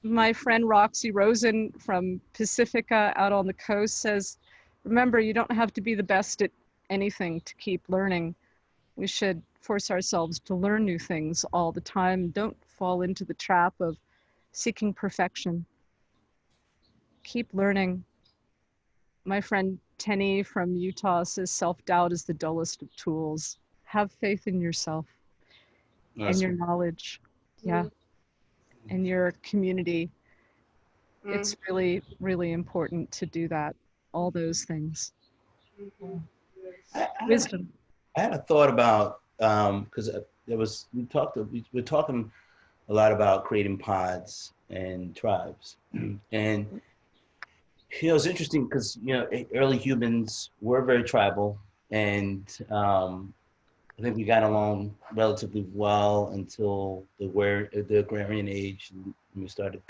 My friend Roxy Rosen from Pacifica out on the coast says, remember, you don't have to be the best at anything to keep learning. We should force ourselves to learn new things all the time. Don't fall into the trap of seeking perfection. Keep learning. My friend Tenny from Utah says self-doubt is the dullest of tools. Have faith in yourself and your knowledge. And your community. It's really, really important to do that. All those things. Wisdom. I had a thought about because we're talking a lot about creating pods and tribes, and it's interesting because early humans were very tribal, and I think we got along relatively well until the agrarian age, and we started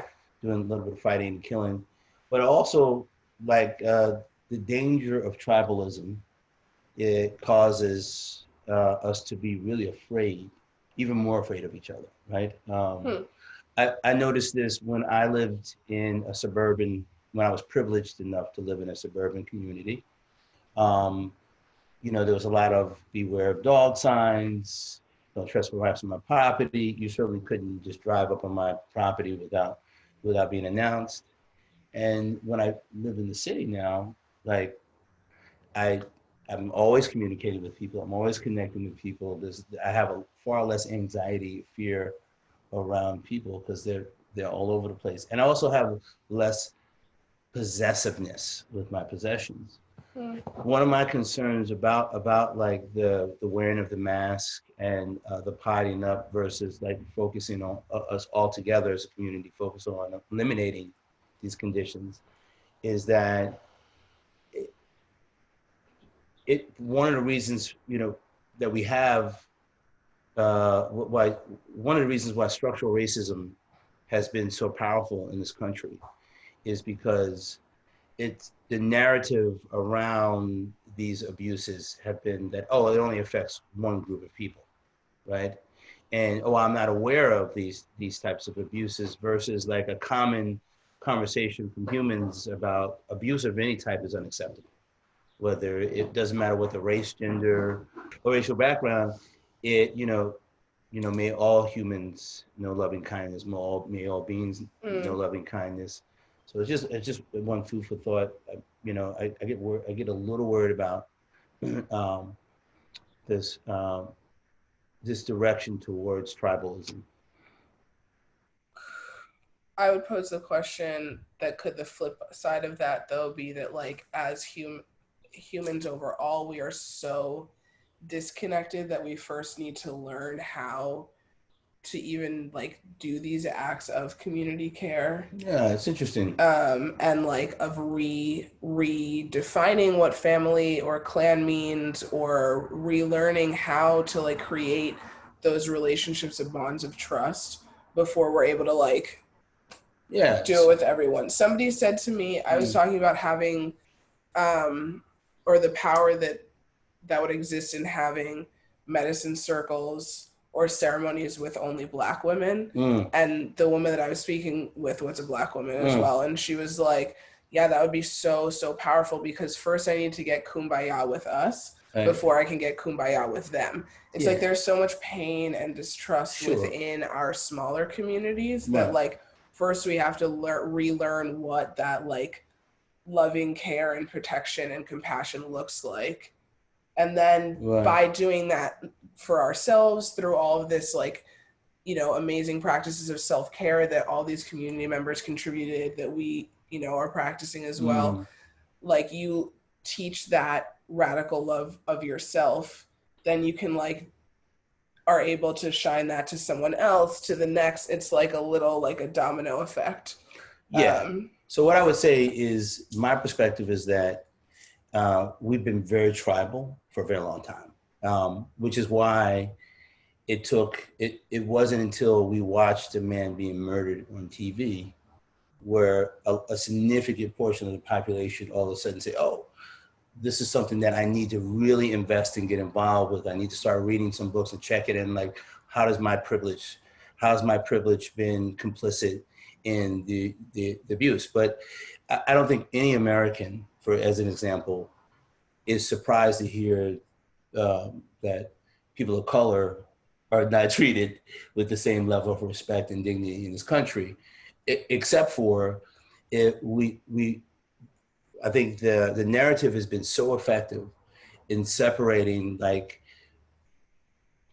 doing a little bit of fighting and killing, but also like the danger of tribalism. It causes us to be really afraid, even more afraid of each other, right? I noticed this when I lived in when I was privileged enough to live in a suburban community. There was a lot of beware of dog signs, don't trespass on my property. You certainly couldn't just drive up on my property without being announced. And when I live in the city now, like I'm always communicating with people. I'm always connecting with people. I have a far less anxiety, fear around people because they're all over the place. And I also have less possessiveness with my possessions. One of my concerns about like the wearing of the mask and the potting up versus like focusing on us all together as a community, focus on eliminating these conditions, is that one of the reasons that we have one of the reasons why structural racism has been so powerful in this country is because it's the narrative around these abuses have been that, oh, it only affects one group of people, right? And, oh, I'm not aware of these types of abuses versus like a common conversation from humans about abuse of any type is unacceptable. Whether it doesn't matter what the race, gender, or racial background, may all humans know loving kindness, may all beings know loving kindness. So it's just one food for thought. I get a little worried about this direction towards tribalism. I would pose the question that could the flip side of that though be that like as humans overall, we are so disconnected that we first need to learn how to even like do these acts of community care. Yeah, it's interesting. And like of redefining what family or clan means, or relearning how to like create those relationships and bonds of trust before we're able to like do it with everyone. Somebody said to me, I was talking about having or the power that that would exist in having medicine circles or ceremonies with only Black women. And the woman that I was speaking with was a Black woman as well. And she was like, yeah, that would be so, so powerful, because first I need to get kumbaya with us before I can get kumbaya with them. It's like there's so much pain and distrust within our smaller communities that like first we have to relearn what that like loving care and protection and compassion looks like. And then by doing that for ourselves through all of this, like, you know, amazing practices of self-care that all these community members contributed, that we, you know, are practicing as well, like you teach that radical love of yourself, then you can like are able to shine that to someone else, to the next. It's like a little like a domino effect. So what I would say is, my perspective is that we've been very tribal for a very long time, which is why it wasn't until we watched a man being murdered on TV where a significant portion of the population all of a sudden say, oh, this is something that I need to really invest and get involved with. I need to start reading some books and check it in, like, how's my privilege been complicit in the abuse? But I don't think any American, as an example, is surprised to hear that people of color are not treated with the same level of respect and dignity in this country, except for I think the narrative has been so effective in separating like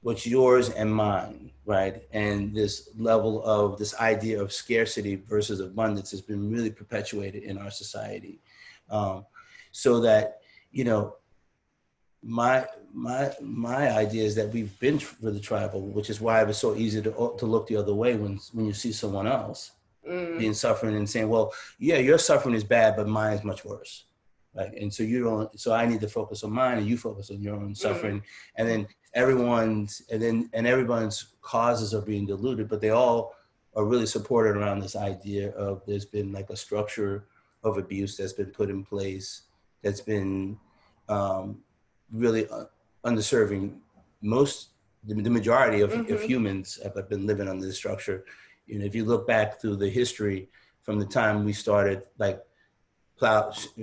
what's yours and mine, right? And this level of this idea of scarcity versus abundance has been really perpetuated in our society. So that, you know, my idea is that we've been really tribal, which is why it was so easy to look the other way when you see someone else being suffering and saying, well, yeah, your suffering is bad, but mine is much worse. Right? And so I need to focus on mine and you focus on your own suffering. And then everyone's causes are being diluted, but they all are really supported around this idea of there's been like a structure of abuse that's been put in place that's been really underserving the majority of humans have been living under this structure. You know, if you look back through the history from the time we started, like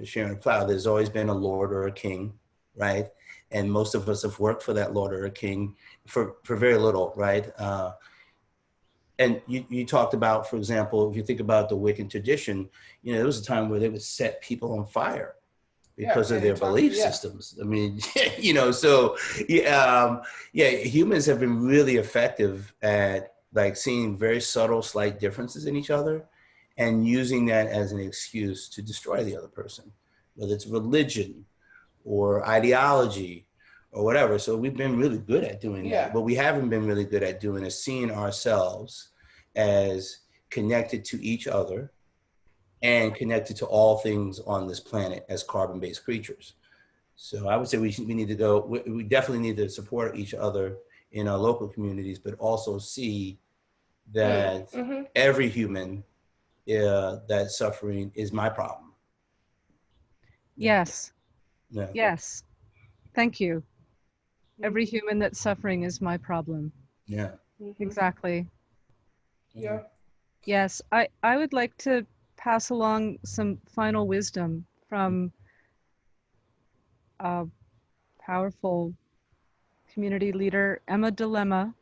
sharing a plow, there's always been a lord or a king, right? And most of us have worked for that lord or a king for very little, right? And you talked about, for example, if you think about the Wiccan tradition, you know, there was a time where they would set people on fire because of their belief systems. I mean, you know, so humans have been really effective at like seeing very subtle, slight differences in each other and using that as an excuse to destroy the other person, whether it's religion or ideology or whatever. So we've been really good at doing that. What we haven't been really good at doing is seeing ourselves as connected to each other and connected to all things on this planet as carbon-based creatures. So I would say we need to go, we definitely need to support each other in our local communities, but also see that every human that's suffering is my problem. Yes. Yes. Thank you. Every human that's suffering is my problem. Yeah. Exactly. Yeah. Yes. I would like to pass along some final wisdom from a powerful community leader, Emma Dilemma,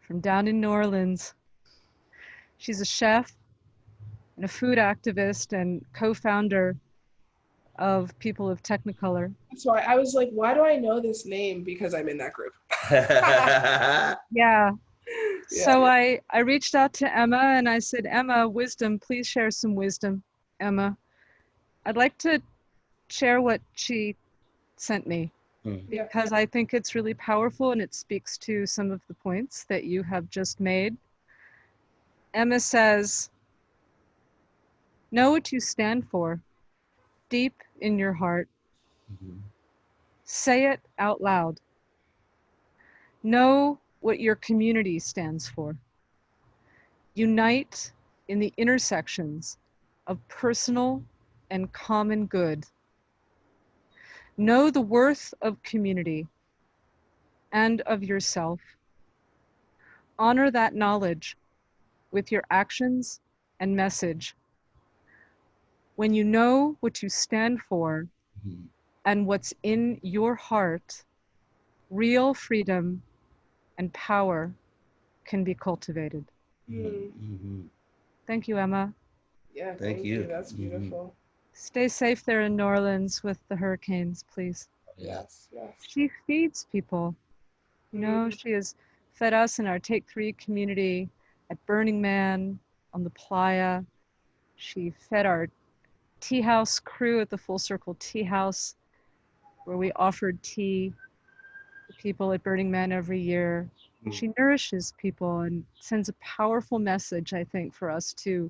from down in New Orleans. She's a chef and a food activist and co-founder of People of Technicolor. So I was like, why do I know this name? Because I'm in that group. Yeah. So I reached out to Emma and I said, Emma, wisdom, please share some wisdom, Emma. I'd like to share what she sent me because I think it's really powerful and it speaks to some of the points that you have just made. Emma says, know what you stand for deep in your heart. Say it out loud. Know what your community stands for. Unite in the intersections of personal and common good. Know the worth of community and of yourself. Honor that knowledge with your actions and message. When you know what you stand for and what's in your heart, real freedom and power can be cultivated. Thank you, Emma. Yeah, Thank you. That's beautiful. Stay safe there in New Orleans with the hurricanes, please. Yes, yes. She feeds people. You know, she has fed us in our Take 3 community at Burning Man, on the playa. She fed our tea house crew at the Full Circle Tea House, where we offered tea to people at Burning Man every year. She nourishes people and sends a powerful message, I think, for us to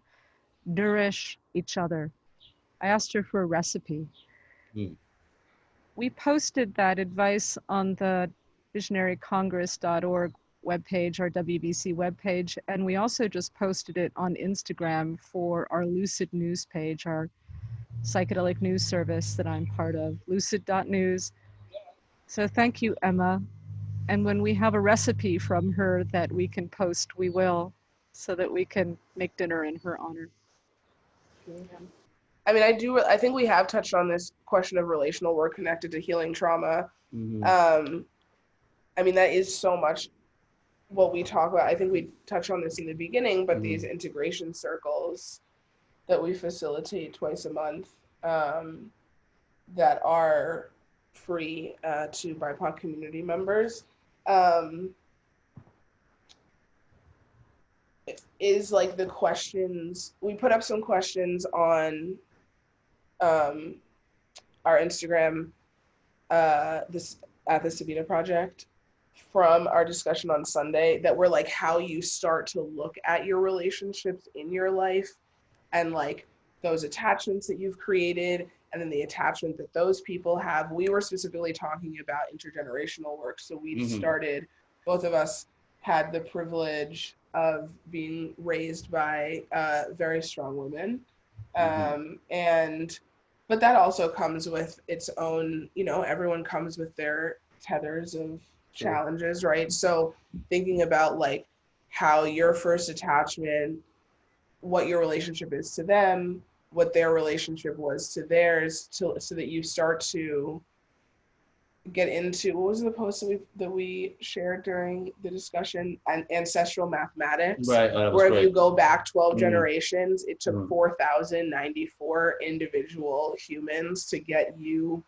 nourish each other. I asked her for a recipe. We posted that advice on the visionarycongress.org webpage, our WBC webpage, and we also just posted it on Instagram for our Lucid News page, our psychedelic news service that I'm part of, lucid.news. So thank you, Emma. And when we have a recipe from her that we can post, we will, so that we can make dinner in her honor. I mean, I think we have touched on this question of relational work connected to healing trauma. I mean, that is so much what we talk about. I think we touched on this in the beginning, but these integration circles that we facilitate twice a month that are free to BIPOC community members is like the questions. We put up some questions on our Instagram this at the Sabina Project from our discussion on Sunday that were like how you start to look at your relationships in your life and like those attachments that you've created and then the attachment that those people have. We were specifically talking about intergenerational work. So we started, both of us had the privilege of being raised by very strong women. But that also comes with its own, you know, everyone comes with their tethers of challenges, right? So thinking about like how your first attachment, what your relationship is to them, what their relationship was to theirs, so that you start to get into, what was the post that we shared during the discussion, and ancestral mathematics, right? Where if you go back 12 generations, it took 4,094 individual humans to get you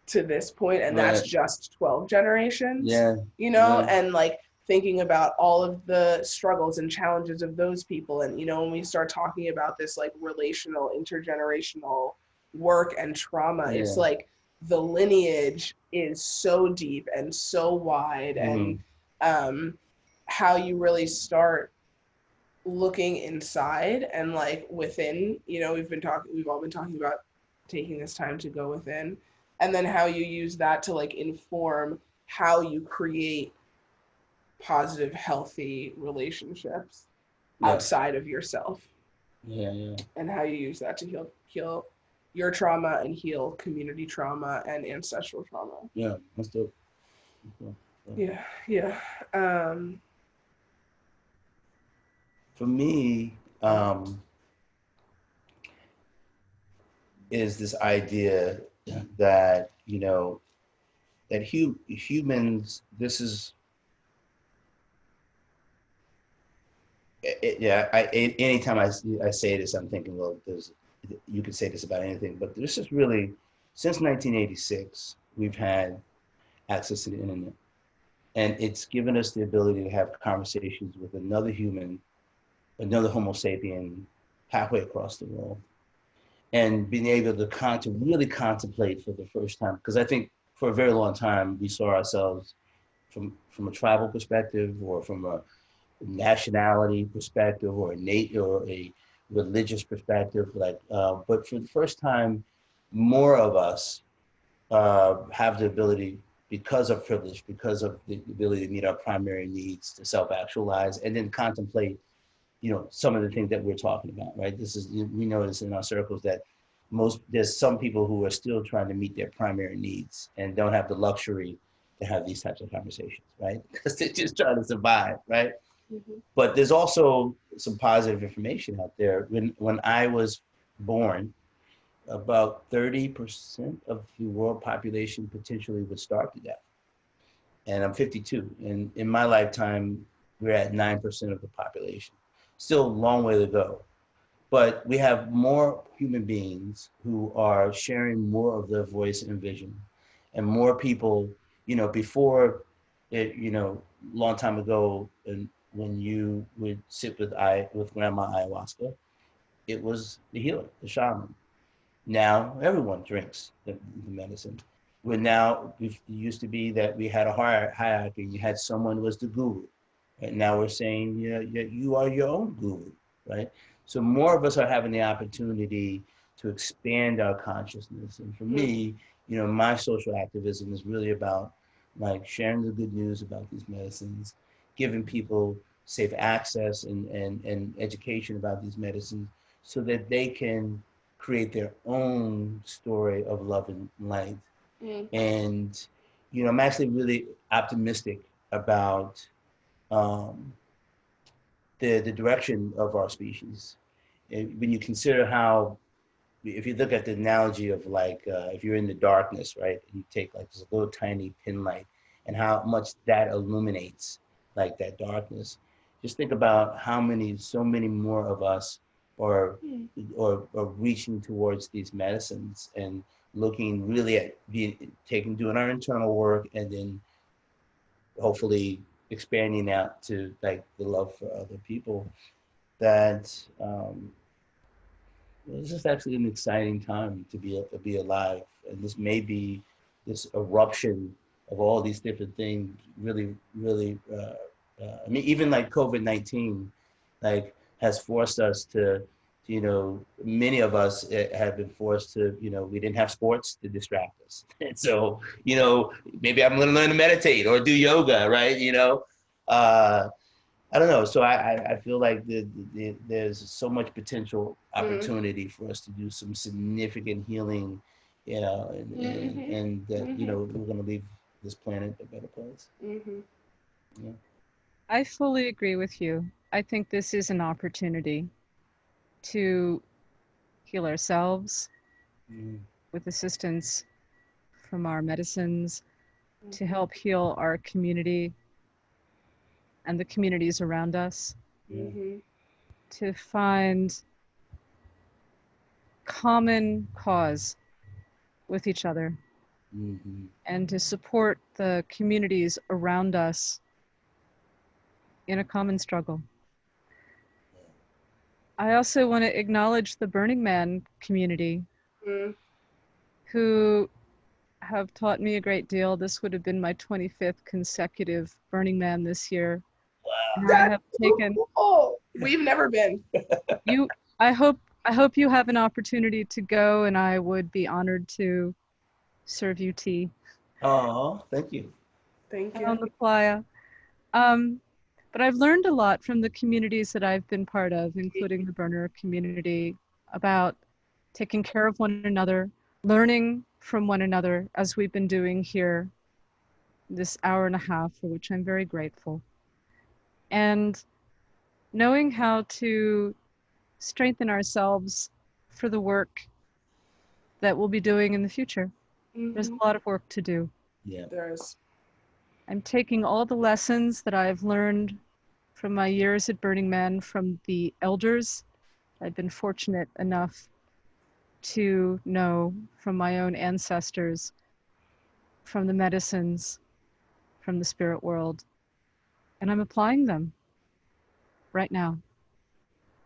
to this point, and that's just 12 generations. You know, and like thinking about all of the struggles and challenges of those people, and you know, when we start talking about this like relational intergenerational work and trauma, it's like the lineage is so deep and so wide, and how you really start looking inside and like within, you know, we've all been talking about taking this time to go within, and then how you use that to like inform how you create positive, healthy relationships outside of yourself. And how you use that to heal your trauma and heal community trauma and ancestral trauma. That's dope. For me, is this idea that, you know, that humans, this is, anytime I say this, I'm thinking, well, you could say this about anything, but this is really, since 1986, we've had access to the internet. And it's given us the ability to have conversations with another human, another Homo sapien, halfway across the world. And being able to really contemplate for the first time, because I think for a very long time, we saw ourselves from a tribal perspective, or from a nationality perspective, or a religious perspective. Like, but for the first time, more of us have the ability, because of privilege, because of the ability to meet our primary needs, to self-actualize, and then contemplate, you know, some of the things that we're talking about, right? We know this in our circles, that there's some people who are still trying to meet their primary needs and don't have the luxury to have these types of conversations, right? Because they're just trying to survive, right? Mhm. But there's also some positive information out there. When I was born, about 30% of the world population potentially would starve to death. And I'm 52. And in my lifetime, we're at 9% of the population. Still a long way to go. But we have more human beings who are sharing more of their voice and vision. And more people, before it, long time ago, and when you would sit with grandma ayahuasca, it was the healer, the shaman. Now everyone drinks the medicine. It used to be that we had a hierarchy. You had someone who was the guru. And now we're saying, you are your own guru, right? So more of us are having the opportunity to expand our consciousness. And for me, my social activism is really about like sharing the good news about these medicines, giving people safe access and education about these medicines so that they can create their own story of love and light. Mm. And, I'm actually really optimistic about um, the direction of our species. And when you consider how, if you look at the analogy of like, if you're in the darkness, right, and you take like this little tiny pin light and how much that illuminates like that darkness, just think about so many more of us are, or reaching towards these medicines and looking really at doing our internal work and then hopefully expanding out to like the love for other people that it's just actually an exciting time to be alive, and this may be this eruption of all these different things. Really, really, I mean, even like COVID-19, like has forced us to, many of us have been forced to, we didn't have sports to distract us, and so, maybe I'm going to learn to meditate or do yoga, right? Uh, I don't know. So I feel like there's so much potential opportunity for us to do some significant healing, and that, we're going to leave this planet a better place. Mm-hmm. Yeah. I fully agree with you. I think this is an opportunity to heal ourselves Mm. with assistance from our medicines, to help heal our community and the communities around us, Mm-hmm. to find common cause with each other, Mm-hmm. and to support the communities around us in a common struggle. I also want to acknowledge the Burning Man community Mm. who have taught me a great deal. This would have been my 25th consecutive Burning Man this year. And I That's have so taken cool. We've never been. you, I hope you have an opportunity to go, and I would be honored to serve you tea Oh, thank you. Thank on you. the playa. Um, but I've learned a lot from the communities that I've been part of, including the burner community, about taking care of one another, learning from one another, as we've been doing here this hour and a half, for which I'm very grateful. And knowing how to strengthen ourselves for the work that we'll be doing in the future. There's Mm-hmm. a lot of work to do. Yeah. There's. I'm taking all the lessons that I've learned from my years at Burning Man from the elders I've been fortunate enough to know, from my own ancestors, from the medicines, from the spirit world, and I'm applying them right now.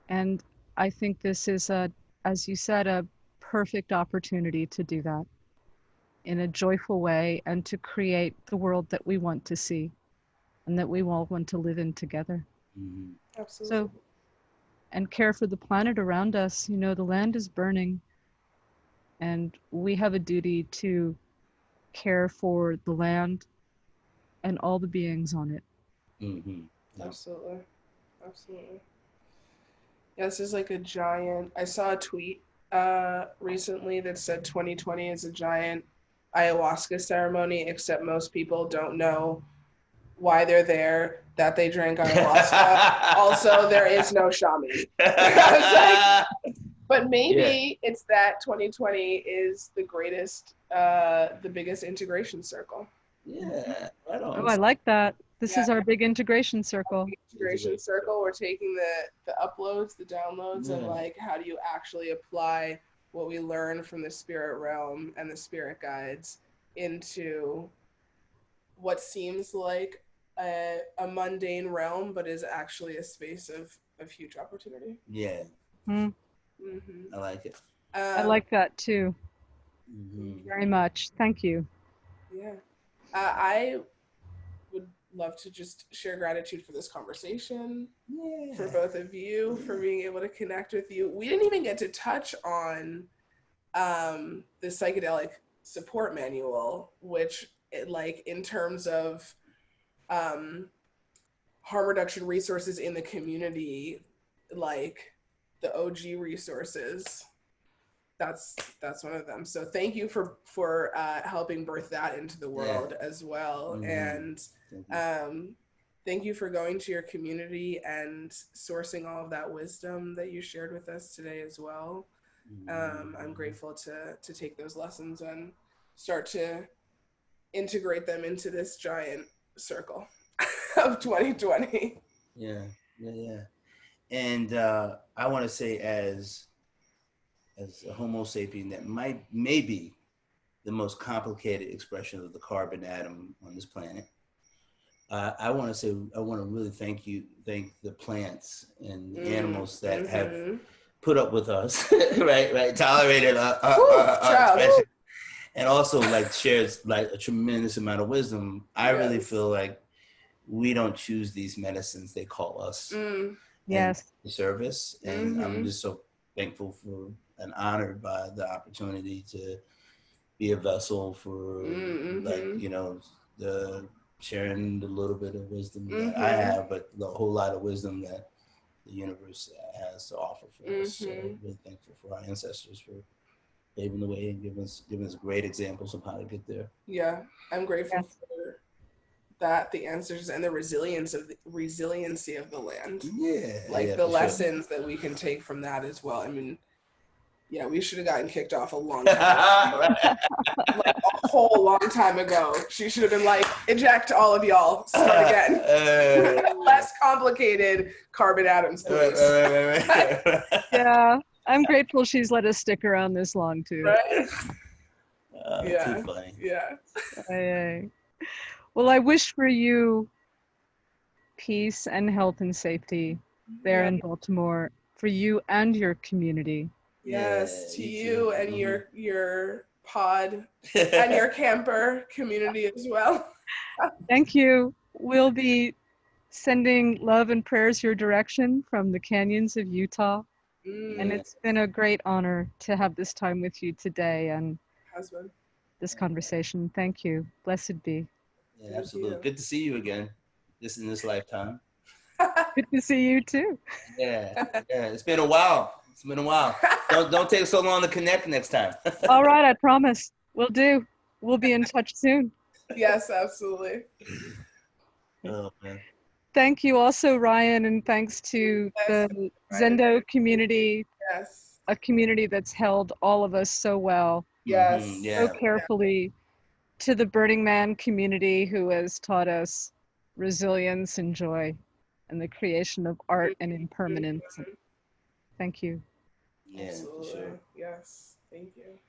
And I think this is as you said, a perfect opportunity to do that in a joyful way and to create the world that we want to see and that we all want to live in together. Mm-hmm. Absolutely. So, and care for the planet around us. The land is burning, and we have a duty to care for the land and all the beings on it. Mm-hmm. Yeah. Absolutely. Absolutely. Yeah, this is like a giant. I saw a tweet recently that said 2020 is a giant ayahuasca ceremony, except most people don't know why they're there, that they drank ayahuasca. Also, there is no shaman. I was like, but maybe it's that 2020 is the greatest, the biggest integration circle. Yeah, right on. Oh, I like that. This Yeah. is our big integration circle. Integration circle. We're taking the uploads, the downloads, and like how do you actually apply what we learn from the spirit realm and the spirit guides into what seems like a mundane realm, but is actually a space of huge opportunity. Yeah. Mm. I like it. I like that too. Very much. Thank you. Yeah. I would love to just share gratitude for this conversation, for both of you, for being able to connect with you. We didn't even get to touch on the psychedelic support manual, which like in terms of harm reduction resources in the community, like the OG resources, that's one of them. So thank you for helping birth that into the world as well. And thank you for going to your community and sourcing all of that wisdom that you shared with us today as well. I'm grateful to take those lessons and start to integrate them into this giant circle of 2020. Yeah. And I want to say, as a Homo sapien that may be the most complicated expression of the carbon atom on this planet, I want to really thank the plants and the animals that have put up with us, right, tolerated our expression, and also like shared like a tremendous amount of wisdom. I really feel like we don't choose these medicines; they call us. Yes. The service, and I'm just so thankful for and honored by the opportunity to be a vessel for like, you know, the sharing the little bit of wisdom that I have, but the whole lot of wisdom that the universe has to offer for us. So really thankful for our ancestors for paving the way and giving us great examples of how to get there. Yeah, I'm grateful for that, the answers, and the resiliency of the land. Like the lessons that we can take from that as well. I mean, yeah, we should have gotten kicked off a long time ago. Like a whole long time ago. She should have been like, eject all of y'all, start again. Less complicated carbon atoms, please. Yeah, I'm grateful she's let us stick around this long too. Right? Too funny. Yeah. Well, I wish for you peace and health and safety there in Baltimore, for you and your community. Yes, to you and your pod and your camper community as well. Thank you. We'll be sending love and prayers your direction from the canyons of Utah. And it's been a great honor to have this time with you today and this conversation. Thank you. Blessed be. Yeah, absolutely. Good to see you again. In this lifetime. Good to see you too. Yeah. It's been a while. Don't take so long to connect next time. All right, I promise. We'll do. We'll be in touch soon. Yes, absolutely. Oh man. Thank you also, Ryan, and thanks to the Zendo community. Yes. A community that's held all of us so well. Yes. So carefully. To the Burning Man community who has taught us resilience and joy and the creation of art and impermanence. Thank you. Yeah, absolutely. Sure. Yes. Thank you.